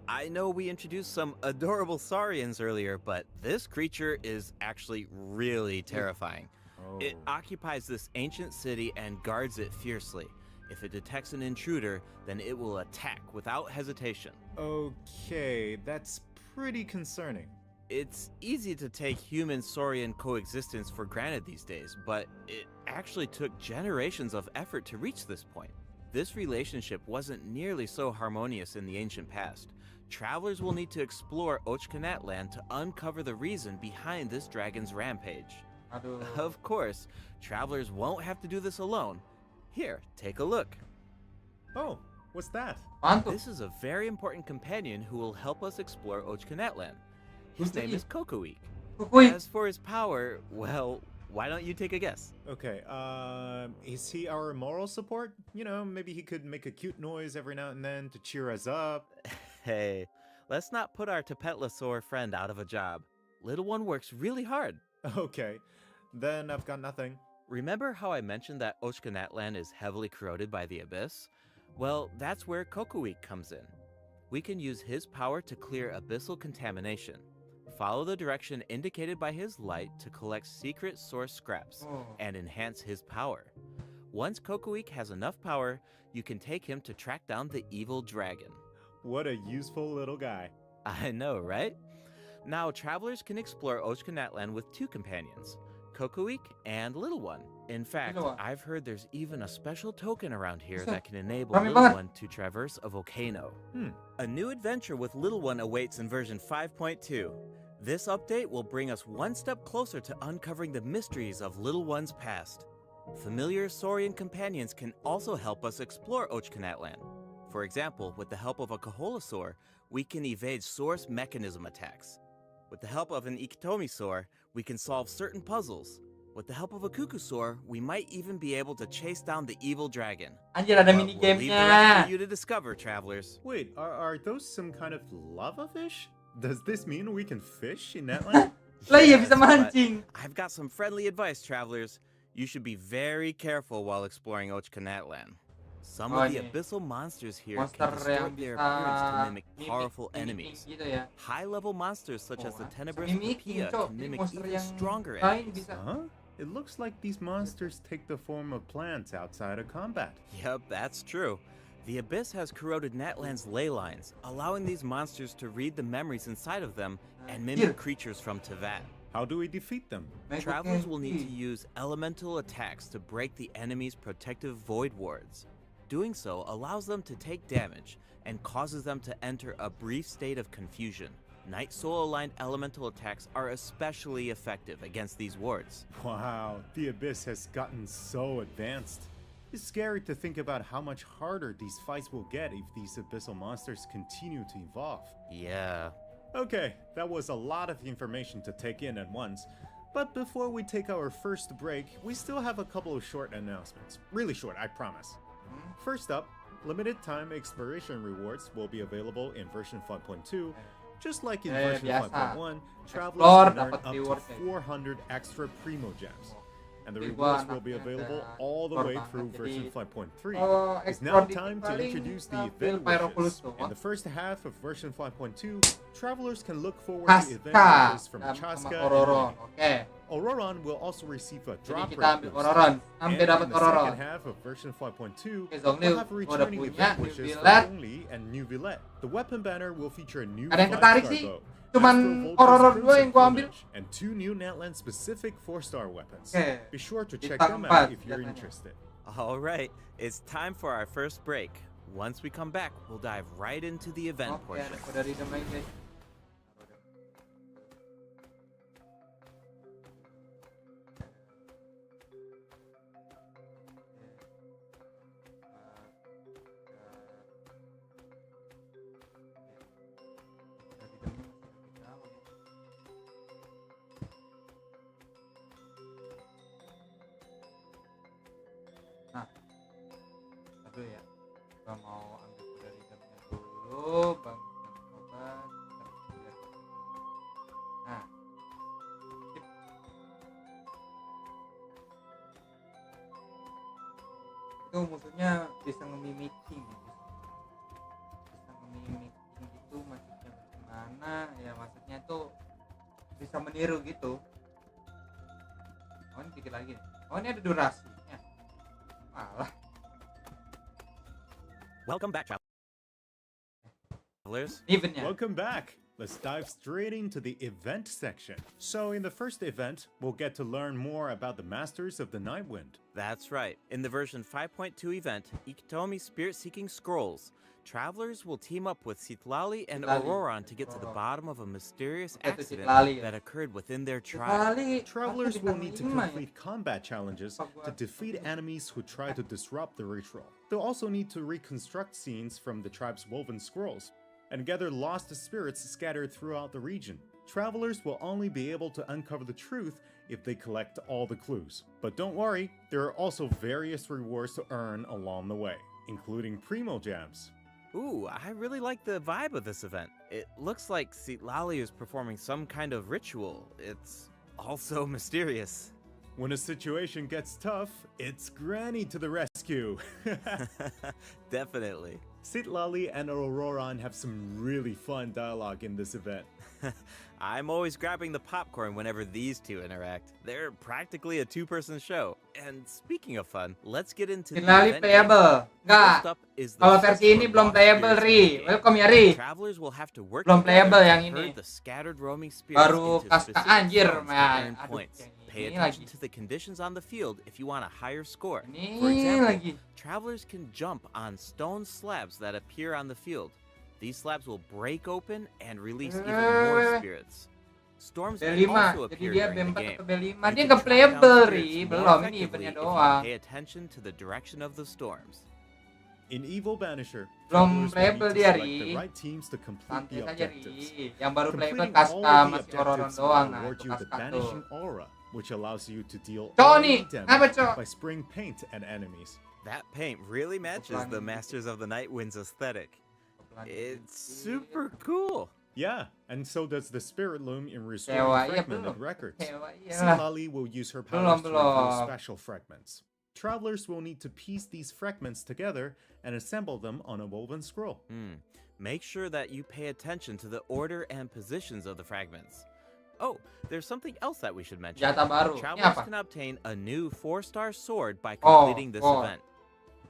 S9: I know we introduced some adorable saurians earlier, but this creature is actually really terrifying. It occupies this ancient city and guards it fiercely. If it detects an intruder, then it will attack without hesitation.
S10: Okay, that's pretty concerning.
S9: It's easy to take human-saurian coexistence for granted these days, but it actually took generations of effort to reach this point. This relationship wasn't nearly so harmonious in the ancient past. Travelers will need to explore Ochkanat land to uncover the reason behind this dragon's rampage. Of course, travelers won't have to do this alone. Here, take a look.
S10: Oh, what's that?
S9: This is a very important companion who will help us explore Ochkanat land. His name is Kokoik. As for his power, well, why don't you take a guess?
S10: Okay, is he our moral support? You know, maybe he could make a cute noise every now and then to cheer us up.
S9: Hey, let's not put our Tapetlosaur friend out of a job. Little one works really hard.
S10: Okay, then I've got nothing.
S9: Remember how I mentioned that Ochkanat land is heavily corroded by the abyss? Well, that's where Kokoik comes in. We can use his power to clear abyssal contamination. Follow the direction indicated by his light to collect secret source scraps and enhance his power. Once Kokoik has enough power, you can take him to track down the evil dragon.
S10: What a useful little guy.
S9: I know, right? Now, travelers can explore Ochkanat land with two companions, Kokoik and Little One. In fact, I've heard there's even a special token around here that can enable Little One to traverse a volcano. A new adventure with Little One awaits in version 5.2. This update will bring us one step closer to uncovering the mysteries of Little One's past. Familiar saurian companions can also help us explore Ochkanat land. For example, with the help of a Kaholasaur, we can evade source mechanism attacks. With the help of an Ikitomisaur, we can solve certain puzzles. With the help of a Kukusaur, we might even be able to chase down the evil dragon.
S1: Anjir, ada
S9: But
S1: mini
S9: we'll leave the rest
S1: gamenya.
S9: for you to discover, travelers.
S10: Wait, are those some kind of lava fish? Does this mean we can fish in that land?
S1: Lah iya
S9: Yes,
S1: bisa
S9: but
S1: mancing.
S9: I've got some friendly advice, travelers. You should be very careful while exploring Ochkanat land. Some of the
S1: ini.
S9: abyssal monsters here
S1: Monster
S9: can
S1: yang
S9: distort their
S1: bisa
S9: appearance to mimic
S1: mimik-
S9: powerful
S1: mimicking
S9: enemies.
S1: gitu ya.
S9: High-level monsters such as the Tenebrous
S1: Mimicking,
S9: Papilla
S1: Cok.
S9: can
S1: Jadi
S9: mimic
S1: monster
S9: even
S1: yang
S9: stronger
S1: lain
S9: enemies.
S1: bisa.
S10: Huh? It looks like these monsters take the form of plants outside of combat.
S9: Yep, that's true. The Abyss has corroded Natland's ley lines, allowing these monsters to read the memories inside of them and mimic creatures from Tevat.
S10: How do we defeat them?
S9: Travelers will need to use elemental attacks to break the enemy's protective void wards. Doing so allows them to take damage and causes them to enter a brief state of confusion. Night Soul aligned elemental attacks are especially effective against these wards.
S10: Wow, the Abyss has gotten so advanced. It's scary to think about how much harder these fights will get if these abyssal monsters continue to evolve.
S9: Yeah.
S10: Okay, that was a lot of information to take in at once. But before we take our first break, we still have a couple of short announcements. Really short, I promise. First up, limited time exploration rewards will be available in version 5.2. Just like in version
S1: biasa.
S10: 5.1, travelers
S1: Explore,
S10: can earn
S1: dapat
S10: up to
S1: reward
S10: 400 extra Primo Gems. And the
S1: Jadi
S10: rewards
S1: gua
S10: will be
S1: anaknya
S10: available
S1: ada
S10: all the
S1: explore
S10: way
S1: banget.
S10: through
S1: Jadi,
S10: version 5.3. It's
S1: explore
S10: now
S1: dikit
S10: time to
S1: paling
S10: introduce the
S1: ambil
S10: event
S1: Pyroculus
S10: wishes.
S1: tuh.
S10: In the first half of version 5.2, travelers can look forward to event
S1: Kaska
S10: wishes from
S1: dan sama
S10: Chaska
S1: Ororon.
S10: and
S1: Oke.
S10: Ororon will also receive a
S1: Jadi
S10: drop
S1: kita
S10: rate
S1: ambil
S10: boost.
S1: Ororon.
S10: And
S1: Sampai
S10: in
S1: dapat
S10: the
S1: Ororon.
S10: second half of version 5.2,
S1: Oke, Zong Liu
S10: we'll have
S1: udah
S10: returning
S1: punya
S10: event
S1: New
S10: wishes for
S1: Billet.
S10: Zhongli and New Billet. The weapon banner will feature a new
S1: Ada yang
S10: 5-star
S1: tertarik sih?
S10: bow,
S1: Cuman
S10: Astro Volta's
S1: Ororon dua
S10: Crimson
S1: yang gua ambil.
S10: Plumage, and 2 new Natland specific 4-star weapons.
S1: Oke.
S10: Be sure to check
S1: Bintang
S10: them
S1: 4
S10: out if you're
S1: senjatanya.
S10: interested.
S9: All right, it's time for our first break. Once we come back, we'll dive right into the event
S1: Oke,
S9: portion.
S1: aku dari The Main guys. Nah, aduh ya, gua mau ambil dari dalamnya dulu, bang. Nah, sip. Itu musuhnya bisa nge-mimicking gitu. Bisa nge-mimicking gitu, maksudnya bagaimana ya, maksudnya tuh bisa meniru gitu. Oh, ini dikit lagi nih. Oh, ini ada durasinya. Malah.
S9: Welcome back, travelers.
S1: Evennya.
S10: Welcome back. Let's dive straight into the event section. So in the first event, we'll get to learn more about the Masters of the Nightwind.
S9: That's right. In the version 5.2 event, Ikitomi Spirit-Seeking Scrolls, travelers will team up with Citlali and Auroran to get to the bottom of a mysterious accident that occurred within their tribe.
S10: Travelers will need to complete combat challenges to defeat enemies who try to disrupt the ritual. They'll also need to reconstruct scenes from the tribe's woven scrolls and gather lost spirits scattered throughout the region. Travelers will only be able to uncover the truth if they collect all the clues. But don't worry, there are also various rewards to earn along the way, including Primo Jams.
S9: Ooh, I really like the vibe of this event. It looks like Citlali is performing some kind of ritual. It's also mysterious.
S10: When a situation gets tough, it's Granny to the rescue.
S9: Definitely.
S10: Citlali and Auroran have some really fun dialogue in this event.
S9: I'm always grabbing the popcorn whenever these two interact. They're practically a two-person show. And speaking of fun, let's get into the event.
S1: Playable. Enggak. Kalau versi ini belum playable, Ri. Welcome ya, Ri.
S9: Travelers will have to work
S1: belum playable yang
S9: to
S1: ini.
S9: herd the scattered roaming spirits
S1: Baru
S9: into
S1: kasta
S9: specific
S1: anjir,
S9: zones to
S1: man.
S9: earn points. Pay
S1: Ini
S9: attention
S1: lagi.
S9: to the conditions on the field if you want a higher score.
S1: Ini
S9: For example,
S1: lagi.
S9: travelers can jump on stone slabs that appear on the field. These slabs will break open and release even more spirits. Storms can
S1: B5,
S9: also
S1: jadi
S9: appear
S1: dia
S9: during the
S1: B4
S9: game.
S1: atau B5.
S9: You
S1: Dia
S9: can
S1: nggak
S9: track
S1: playable,
S9: down
S1: Ri.
S9: spirits more
S1: Belum, ini
S9: effectively
S1: eventnya
S9: if you
S1: doang.
S9: pay attention to the direction of the storms.
S10: In Evil Banisher,
S1: Belum
S10: travelers will
S1: playable
S10: need to
S1: dia,
S10: select
S1: Ri.
S10: the right teams to complete
S1: Santai
S10: the
S1: saja,
S10: objectives.
S1: Ri. Yang baru playable
S10: Completing all
S1: Kaska
S10: of the
S1: masih Ororon
S10: objectives
S1: doang.
S10: will
S1: Nah,
S10: award
S1: itu
S10: you the
S1: Kaska tuh.
S10: Banishing Aura, which allows you to deal
S1: Cowok
S10: only
S1: nih,
S10: damage
S1: apa, Cok?
S10: by spraying paint at enemies.
S9: That paint really matches the Masters of the Nightwind's aesthetic. It's super cool.
S10: Yeah, and so does the Spirit Loom in restoring
S1: Sewa, iya
S10: fragmented
S1: belum.
S10: records.
S1: Sewa, iyalah.
S10: Citlali will use her powers to
S1: belum.
S10: reveal special fragments. Travelers will need to piece these fragments together and assemble them on a woven scroll.
S9: Make sure that you pay attention to the order and positions of the fragments. Oh, there's something else that we should mention.
S1: Senjata baru. Ini
S9: Travelers
S1: apa?
S9: can obtain a new 4-star sword by
S1: Oh,
S9: completing this
S1: oh.
S9: event.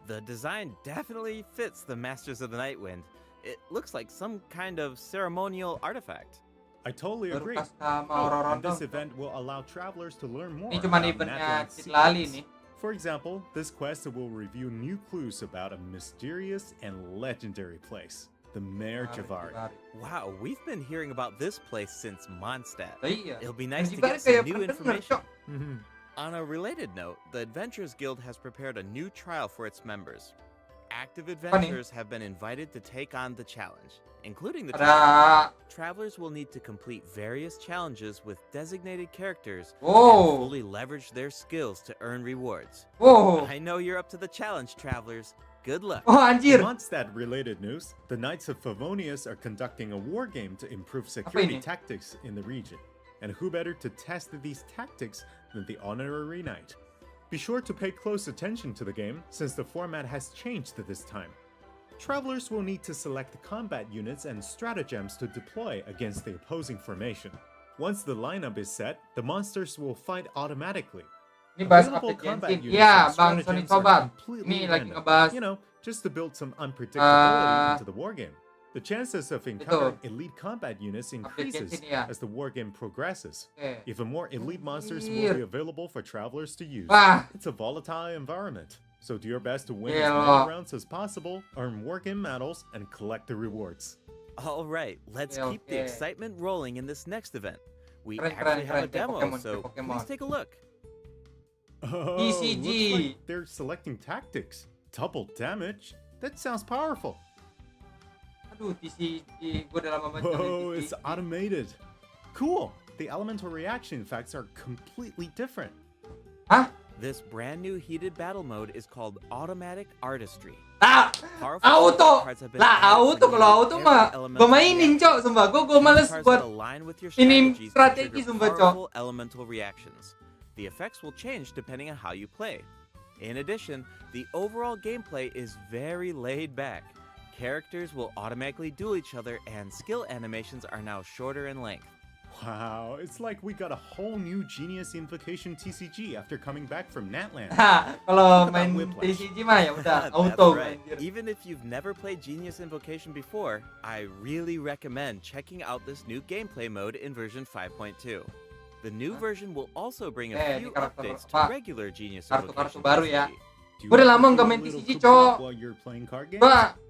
S9: The design definitely fits the Masters of the Nightwind. It looks like some kind of ceremonial artifact.
S10: I totally
S1: Baru
S10: agree.
S1: Kaska sama
S10: Oh,
S1: Ororon
S10: and this
S1: doang.
S10: event will allow travelers to learn more
S1: Ini cuma
S10: about
S1: eventnya
S10: Natlan's
S1: Citlali
S10: secrets.
S1: nih.
S10: For example, this quest will reveal new clues about a mysterious and legendary place, the Mare Javari.
S9: Wow, we've been hearing about this place since Mondstadt.
S1: Iya.
S9: It'll be nice to
S1: Juga
S9: get
S1: kayak
S9: some new
S1: pernah denger,
S9: information.
S1: Cok.
S9: On a related note, the Adventurers Guild has prepared a new trial for its members. Active adventurers have been invited to take on the challenge, including the
S1: Ada.
S9: Travelers will need to complete various challenges with designated characters and
S1: Oh.
S9: fully leverage their skills to earn rewards.
S1: Oh.
S9: I know you're up to the challenge, travelers. Good luck.
S1: Oh, anjir.
S10: Mondstadt-related news, the Knights of Favonius are conducting a war game to improve security
S1: ini?
S10: tactics in the region. And who better to test these tactics than the Honorary Knight? Be sure to pay close attention to the game, since the format has changed this time. Travelers will need to select combat units and stratagems to deploy against the opposing formation. Once the lineup is set, the monsters will fight automatically.
S1: Ini bahas
S10: Available
S1: update
S10: combat
S1: Genshin.
S10: units
S1: Iya,
S10: and
S1: Bang Sony
S10: stratagems are
S1: Sobat.
S10: completely
S1: Ini lagi
S10: random.
S1: ngebahas
S10: You know, just to build some unpredictability into the wargame. The chances of encountering
S1: Itu.
S10: elite combat units
S1: Update
S10: increases
S1: Genshin ya.
S10: as the wargame progresses.
S1: Oke.
S10: Even more elite monsters will
S1: Anjir.
S10: be available for travelers to use.
S1: Wah.
S10: It's a volatile environment, so do your best to win
S1: Gila.
S10: as many rounds as possible, earn wargame medals, and collect the rewards.
S9: All right, let's
S1: Okay,
S9: keep the
S1: okay.
S9: excitement rolling in this next event. We
S1: Keren,
S9: actually
S1: keren,
S9: have a
S1: keren.
S9: demo,
S1: Pokemon,
S9: so
S1: Pokemon.
S9: please take a look.
S10: Oh,
S1: ECG.
S10: looks like they're selecting tactics. Double damage? That sounds powerful.
S1: Aduh, TCG. Gue udah lama banget
S10: Whoa,
S1: main
S10: it's
S1: TCG.
S10: automated. Cool. The elemental reaction effects are completely different.
S1: Hah?
S9: This brand new heated battle mode is called Automatic Artistry. Powerful
S1: Auto
S9: cards have been
S1: lah,
S9: added
S1: auto
S9: to
S1: kalau
S9: nearly
S1: auto
S9: every
S1: mah
S9: elemental
S1: gue mainin
S9: reaction.
S1: cok, sumpah gue males
S9: Cards
S1: buat
S9: that align with your
S1: ini
S9: strategies can
S1: strategi
S9: trigger
S1: sumpah cok.
S9: powerful elemental reactions. The effects will change depending on how you play. In addition, the overall gameplay is very laid back. Characters will automatically duel each other, and skill animations are now shorter in length.
S10: Wow, it's like we got a whole new Genius Invocation TCG after coming back from Natland.
S1: Kalau main TCG mah ya udah auto.
S9: Right. Even if you've never played Genius Invocation before, I really recommend checking out this new gameplay mode in version 5.2. The new version will also bring a few updates to regular Genius
S1: Kartu-kartu
S9: Invocation
S1: baru ya.
S9: TCG.
S1: Gue udah lama nggak main TCG cok.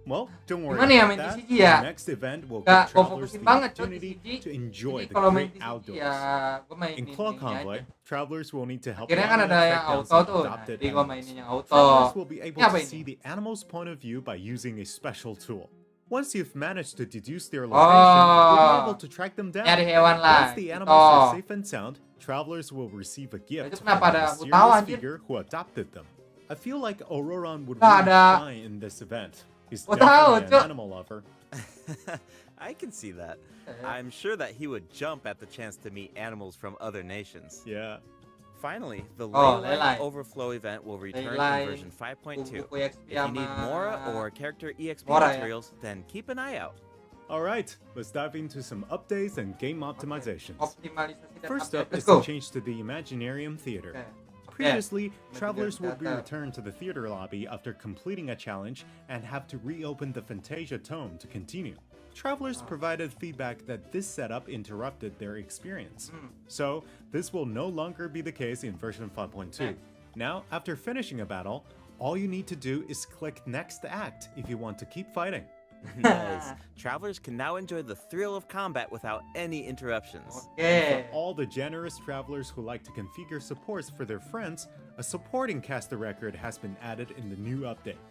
S10: Well, don't worry
S1: gimana ya
S10: about
S1: main
S10: that.
S1: TCG ya?
S10: The next event will
S1: Gak
S10: give
S1: gue
S10: travelers
S1: fokusin
S10: the
S1: banget cok
S10: opportunity
S1: TCG.
S10: to enjoy
S1: Jadi
S10: the
S1: kalau main
S10: great
S1: TCG
S10: outdoors.
S1: ya gue mainin
S10: In Claw
S1: ini
S10: Convoy,
S1: aja.
S10: travelers will need to help
S1: Akhirnya kan
S10: wild
S1: ada yang
S10: effect down
S1: auto
S10: some
S1: tuh. Nah,
S10: adopted
S1: jadi gue
S10: animals.
S1: mainin yang auto.
S10: Travelers will be able
S1: Ini apa
S10: to
S1: ini?
S10: see the animal's point of view by using a special tool. Once you've managed to deduce their location, you'll be able to track them down.
S1: Nyari hewan lah.
S10: Once the
S1: Gitu.
S10: animals are safe and sound, travelers will receive a gift
S1: Itu
S10: from
S1: kenapa ada
S10: a
S1: Utau,
S10: mysterious
S1: anjir?
S10: figure who adopted them. I feel like Auroron would
S1: Nggak
S10: really
S1: ada.
S10: shine in this event. He's
S1: Utau,
S10: definitely
S1: Cok.
S10: an animal lover.
S9: I can see that. I'm sure that he would jump at the chance to meet animals from other nations.
S10: Yeah.
S9: Finally, the
S1: Oh,
S9: Leyline
S1: Leyline.
S9: Overflow event will return
S1: Leyline,
S9: in version 5.2.
S1: buku XP
S9: If you need
S1: sama
S9: Mora or character EXP
S1: Mora ya.
S9: materials, then keep an eye out.
S10: Alright, let's dive into some updates and game optimizations.
S1: Optimalisasi dan
S10: First
S1: update.
S10: up
S1: Let's
S10: is
S1: go.
S10: the change to the Imaginarium Theater.
S1: Okay.
S10: Previously,
S1: Yeah.
S10: travelers would be
S1: Theater.
S10: returned to the theater lobby after completing a challenge and have to reopen the Fantasia Tome to continue. Travelers provided feedback that this setup interrupted their experience. So, this will no longer be the case in version 5.2. Now, after finishing a battle, all you need to do is click Next Act if you want to keep fighting.
S9: Nice. Travelers can now enjoy the thrill of combat without any interruptions.
S1: Oke.
S10: All the generous travelers who like to configure supports for their friends, a supporting caster record has been added in the new update.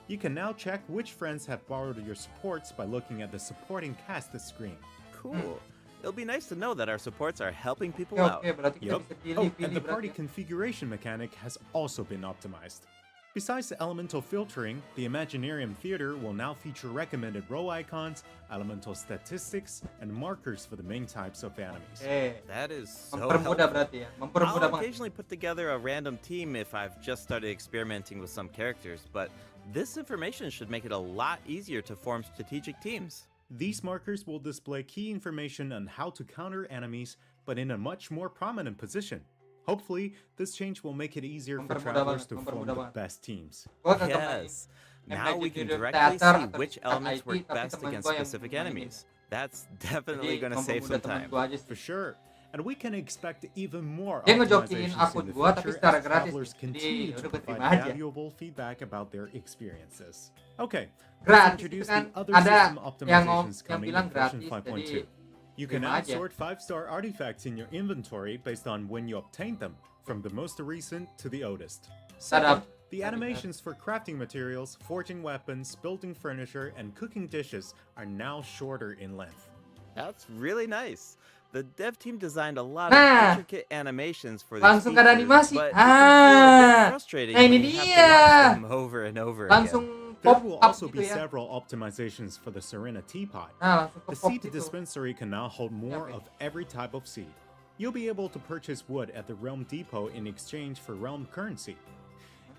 S10: You can now check which friends have borrowed your supports by looking at the supporting cast screen.
S9: Cool. It'll be nice to know that our supports are helping people out.
S1: Oke, berarti kita
S10: Yup.
S1: bisa
S10: Oh,
S1: pilih-pilih
S10: and the party
S1: berarti ya.
S10: configuration mechanic has also been optimized. Besides the elemental filtering, the Imaginarium Theater will now feature recommended row icons, elemental statistics, and markers for the main types of enemies.
S1: Oke.
S9: That is so
S1: Mempermudah
S9: helpful.
S1: berarti ya. Mempermudah
S9: I'll
S1: banget.
S9: occasionally put together a random team if I've just started experimenting with some characters, but this information should make it a lot easier to form strategic teams.
S10: These markers will display key information on how to counter enemies, but in a much more prominent position. Hopefully, this change will make it easier for
S1: Mempermudah
S10: travelers
S1: banget,
S10: to form
S1: mempermudah
S10: the
S1: banget.
S10: best teams.
S1: Gua kagak main.
S9: Yes. Now we can
S1: Imaginarium
S9: directly
S1: Theater
S9: see
S1: atau
S9: which
S1: Mr.
S9: elements
S1: IT,
S9: work
S1: tapi
S9: best
S1: temen
S9: against
S1: gua yang
S9: specific
S1: mainin.
S9: enemies. That's definitely
S1: Jadi
S9: gonna save
S1: mempermudah
S9: some
S1: temen
S9: time.
S1: gua aja
S10: For
S1: sih.
S10: sure. And we can expect even more
S1: Dia ngejokiin
S10: optimizations
S1: akun
S10: in the
S1: gua tapi
S10: future
S1: secara
S10: as
S1: gratis.
S10: travelers
S1: Jadi
S10: continue to
S1: udah gue
S10: provide
S1: terima aja.
S10: valuable feedback about their experiences. Okay, let's
S1: Gratis itu
S10: introduce
S1: kan
S10: the other
S1: ada
S10: system
S1: yang
S10: optimizations
S1: yang
S10: coming
S1: bilang
S10: in version
S1: gratis. Jadi
S10: 5.2. You can
S1: terima
S10: now
S1: aja.
S10: sort 5-star artifacts in your inventory based on when you obtained them, from the most recent to the oldest.
S1: Sadap.
S10: Second, the animations for crafting materials, forging weapons, building furniture, and cooking dishes are now shorter in length.
S9: That's really nice. The dev team designed a lot
S1: Nah.
S9: of intricate animations for these
S1: Langsung gak ada
S9: features,
S1: animasi.
S9: but it can feel a bit frustrating
S1: Nah ini
S9: when you have to
S1: dia.
S9: watch them over and over
S1: Langsung
S9: again.
S10: There
S1: pop
S10: will
S1: up
S10: also
S1: gitu
S10: be
S1: ya.
S10: several optimizations for the Serena teapot.
S1: Nah, langsung ke
S10: The
S1: pop
S10: seed
S1: gitu.
S10: dispensary can now hold more
S1: Oke.
S10: of every type of seed. You'll be able to purchase wood at the Realm Depot in exchange for Realm currency.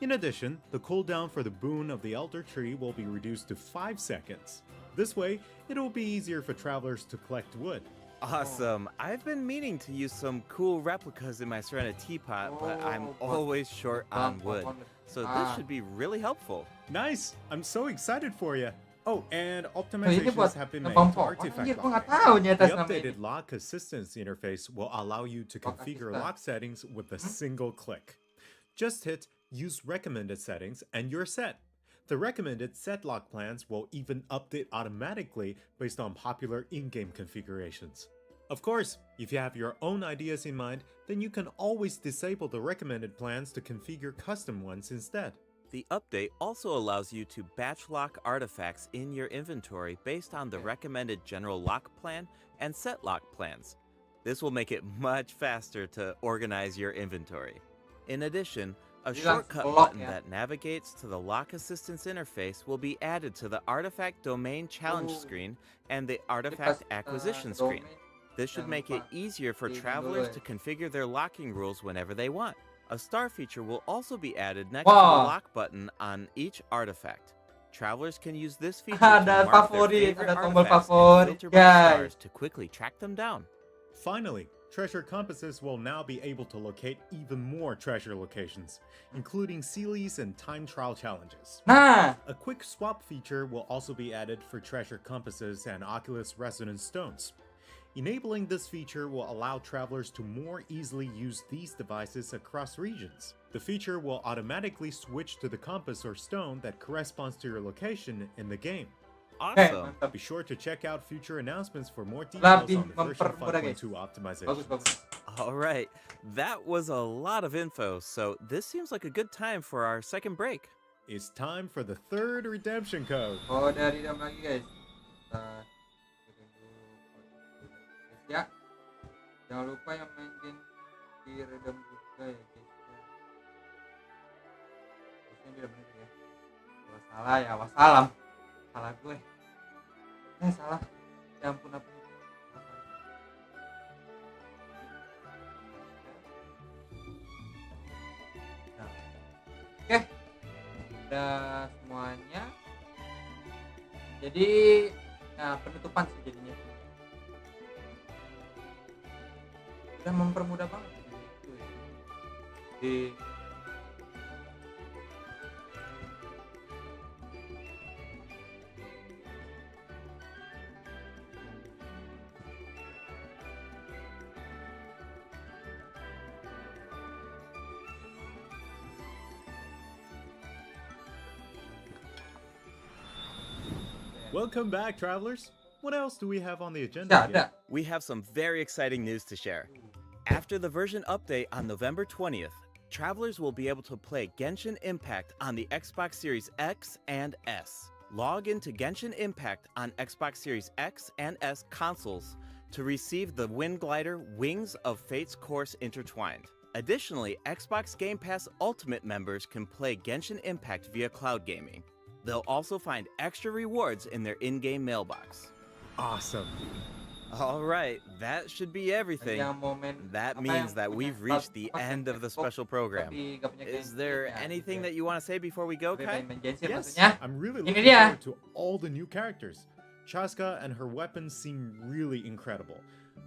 S10: In addition, the cooldown for the boon of the Elder Tree will be reduced to 5 seconds. This way, it will be easier for travelers to collect wood.
S9: Awesome. I've been meaning to use some cool replicas in my Serena teapot, but I'm always short on wood. So this should be really helpful.
S10: Nice! I'm so excited for you! Oh, and
S1: Oh, ini
S10: optimizations
S1: buat
S10: have been made
S1: ngebom
S10: to
S1: pohon.
S10: artifact
S1: Anjir, gua nggak
S10: lock.
S1: tahu nih atas
S10: The
S1: nama ini.
S10: updated lock assistance interface will allow you to
S1: Lock
S10: configure
S1: assistant.
S10: lock settings with a single click. Just hit Use Recommended Settings and you're set. The recommended set lock plans will even update automatically based on popular in-game configurations. Of course, if you have your own ideas in mind, then you can always disable the recommended plans to configure custom ones instead.
S9: The update also allows you to batch lock artifacts in your inventory based on the recommended general lock plan and set lock plans. This will make it much faster to organize your inventory. In addition, A
S1: Jadi
S9: shortcut
S1: langsung lock
S9: button
S1: ya.
S9: that navigates to the lock assistance interface will be added to the artifact domain challenge screen and the artifact acquisition screen. This should make it easier for travelers to configure their locking rules whenever they want. A star feature will also be added next to the lock button on each artifact. Travelers can use this feature to
S1: Ada
S9: mark their
S1: favorit,
S9: favorite
S1: ada tombol
S9: artifacts and
S1: favorit,
S9: filter by
S1: guys.
S9: stars to quickly track them down.
S10: Finally, treasure compasses will now be able to locate even more treasure locations, including Sealies and time trial challenges.
S1: Nah,
S10: A quick swap feature will also be added for treasure compasses and Oculus Resonance stones. Enabling this feature will allow travelers to more easily use these devices across regions. The feature will automatically switch to the compass or stone that corresponds to your location in the game.
S9: Awesome.
S10: Be sure to check out future announcements for more details
S1: lebih
S10: on the version
S1: mempermudah, guys.
S10: 5.2 optimization.
S1: bagus.
S9: All right, that was a lot of info, so this seems like a good time for our second break.
S10: It's time for the third redemption code.
S1: Oh, dari dalam lagi, guys. Kita ya. Jangan lupa yang main game di redam juga ya, guys. Ini udah bener ya. Kalau salah ya wassalam. Salah gue. Salah. Ya ampun apa. Nah. Oke. Udah semuanya. Jadi nah penutupan sih jadinya. Udah mempermudah banget gitu ya. Di
S10: Welcome back, travelers. What else do we have on the agenda? Again?
S9: We have some very exciting news to share. After the version update on November 20th, travelers will be able to play Genshin Impact on the Xbox Series X and S. Log into Genshin Impact on Xbox Series X and S consoles to receive the Wind Glider Wings of Fate's Course Intertwined. Additionally, Xbox Game Pass Ultimate members can play Genshin Impact via cloud gaming. They'll also find extra rewards in their in-game mailbox.
S10: Awesome.
S9: All right, that should be everything. That means that we've reached the end of the special program. Is there anything that you want to say before we go, Kai?
S10: Yes, I'm really looking forward to all the new characters. Chaska and her weapons seem really incredible.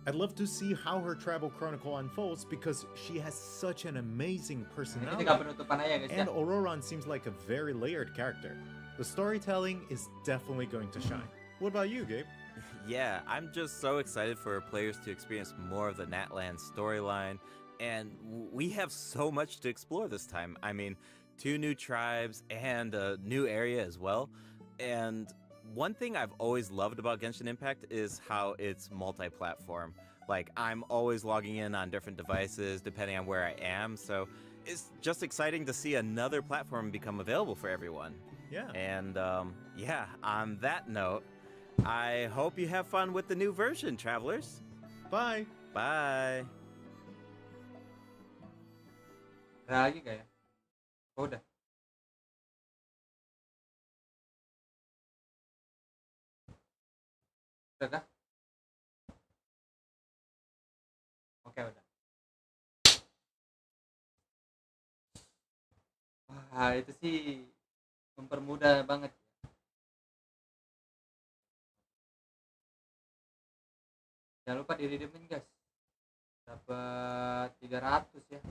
S10: I'd love to see how her travel chronicle unfolds because she has such an amazing personality. And Auroran seems like a very layered character. The storytelling is definitely going to shine. What about you, Gabe?
S9: Yeah, I'm just so excited for players to experience more of the Natland storyline, and we have so much to explore this time. I mean, 2 new tribes and a new area as well. And one thing I've always loved about Genshin Impact is how it's multi-platform. Like, I'm always logging in on different devices depending on where I am, so it's just exciting to see another platform become available for everyone.
S10: Yeah.
S9: And yeah, on that note, I hope you have fun with the new version, travelers.
S10: Bye.
S9: Bye.
S1: Ada lagi gak ya? Oh, udah. Udah kah? Oke, udah. Wah, itu sih mempermudah banget. Jangan lupa di-redeemin, guys. Dapat 300 ya.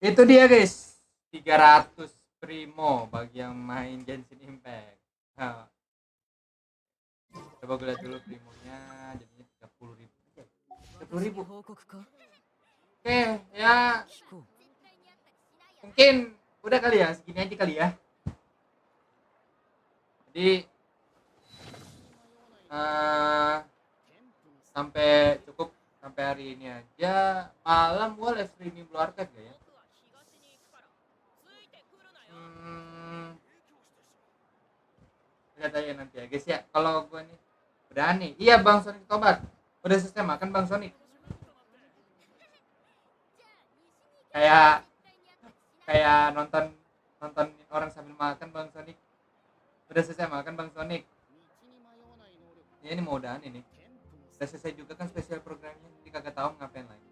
S1: Itu dia, guys. 300 primo bagi yang main Genshin Impact. Nah, coba gue lihat dulu primonya, jadinya 30.000 aja. 30.000. Oke, ya. Mungkin udah kali ya, segini aja kali ya. Jadi sampai cukup sampai hari ini aja. Malam gua live streaming Blue Archive gak ya? Lihat aja nanti ya guys ya. Kalau gua nih udah nih, iya Bang Sonic Tobat Udah selesai makan Bang Sonic? Kayak nonton orang sambil makan Bang Sonic. Udah selesai makan Bang Sonic? Ya ini mau udahan ini. Udah selesai juga kan spesial programnya. Jadi kagak tahu ngapain lagi.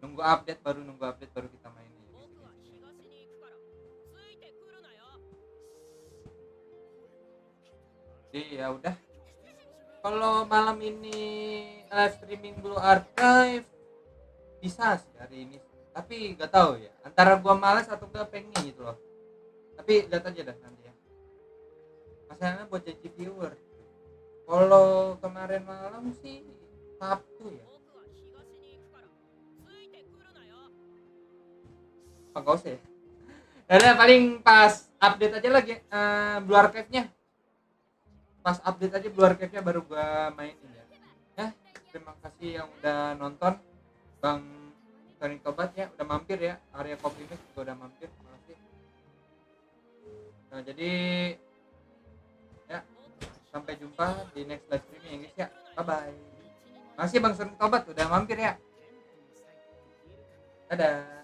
S1: Nunggu update baru kita main ini. Jadi ya udah. Kalau malam ini live streaming Blue Archive bisa sih hari ini. Tapi gak tahu ya. Antara gua malas atau gak pengen gitu loh. Tapi lihat aja dah nanti ya. Masalahnya buat janji viewer. Kalau kemarin malam sih Sabtu ya. Gak usah ya. Dan paling pas update aja lagi Blue Archive-nya. Pas update aja Blue Archive-nya baru gua mainin ya. Ya, terima kasih yang udah nonton. Bang Tony Tobat ya, udah mampir ya. Area Kopi Mix juga udah mampir. Makasih. Nah, jadi ya, sampai jumpa di next live streaming ya guys ya. Bye bye. Makasih Bang Tony Tobat udah mampir ya. Dadah.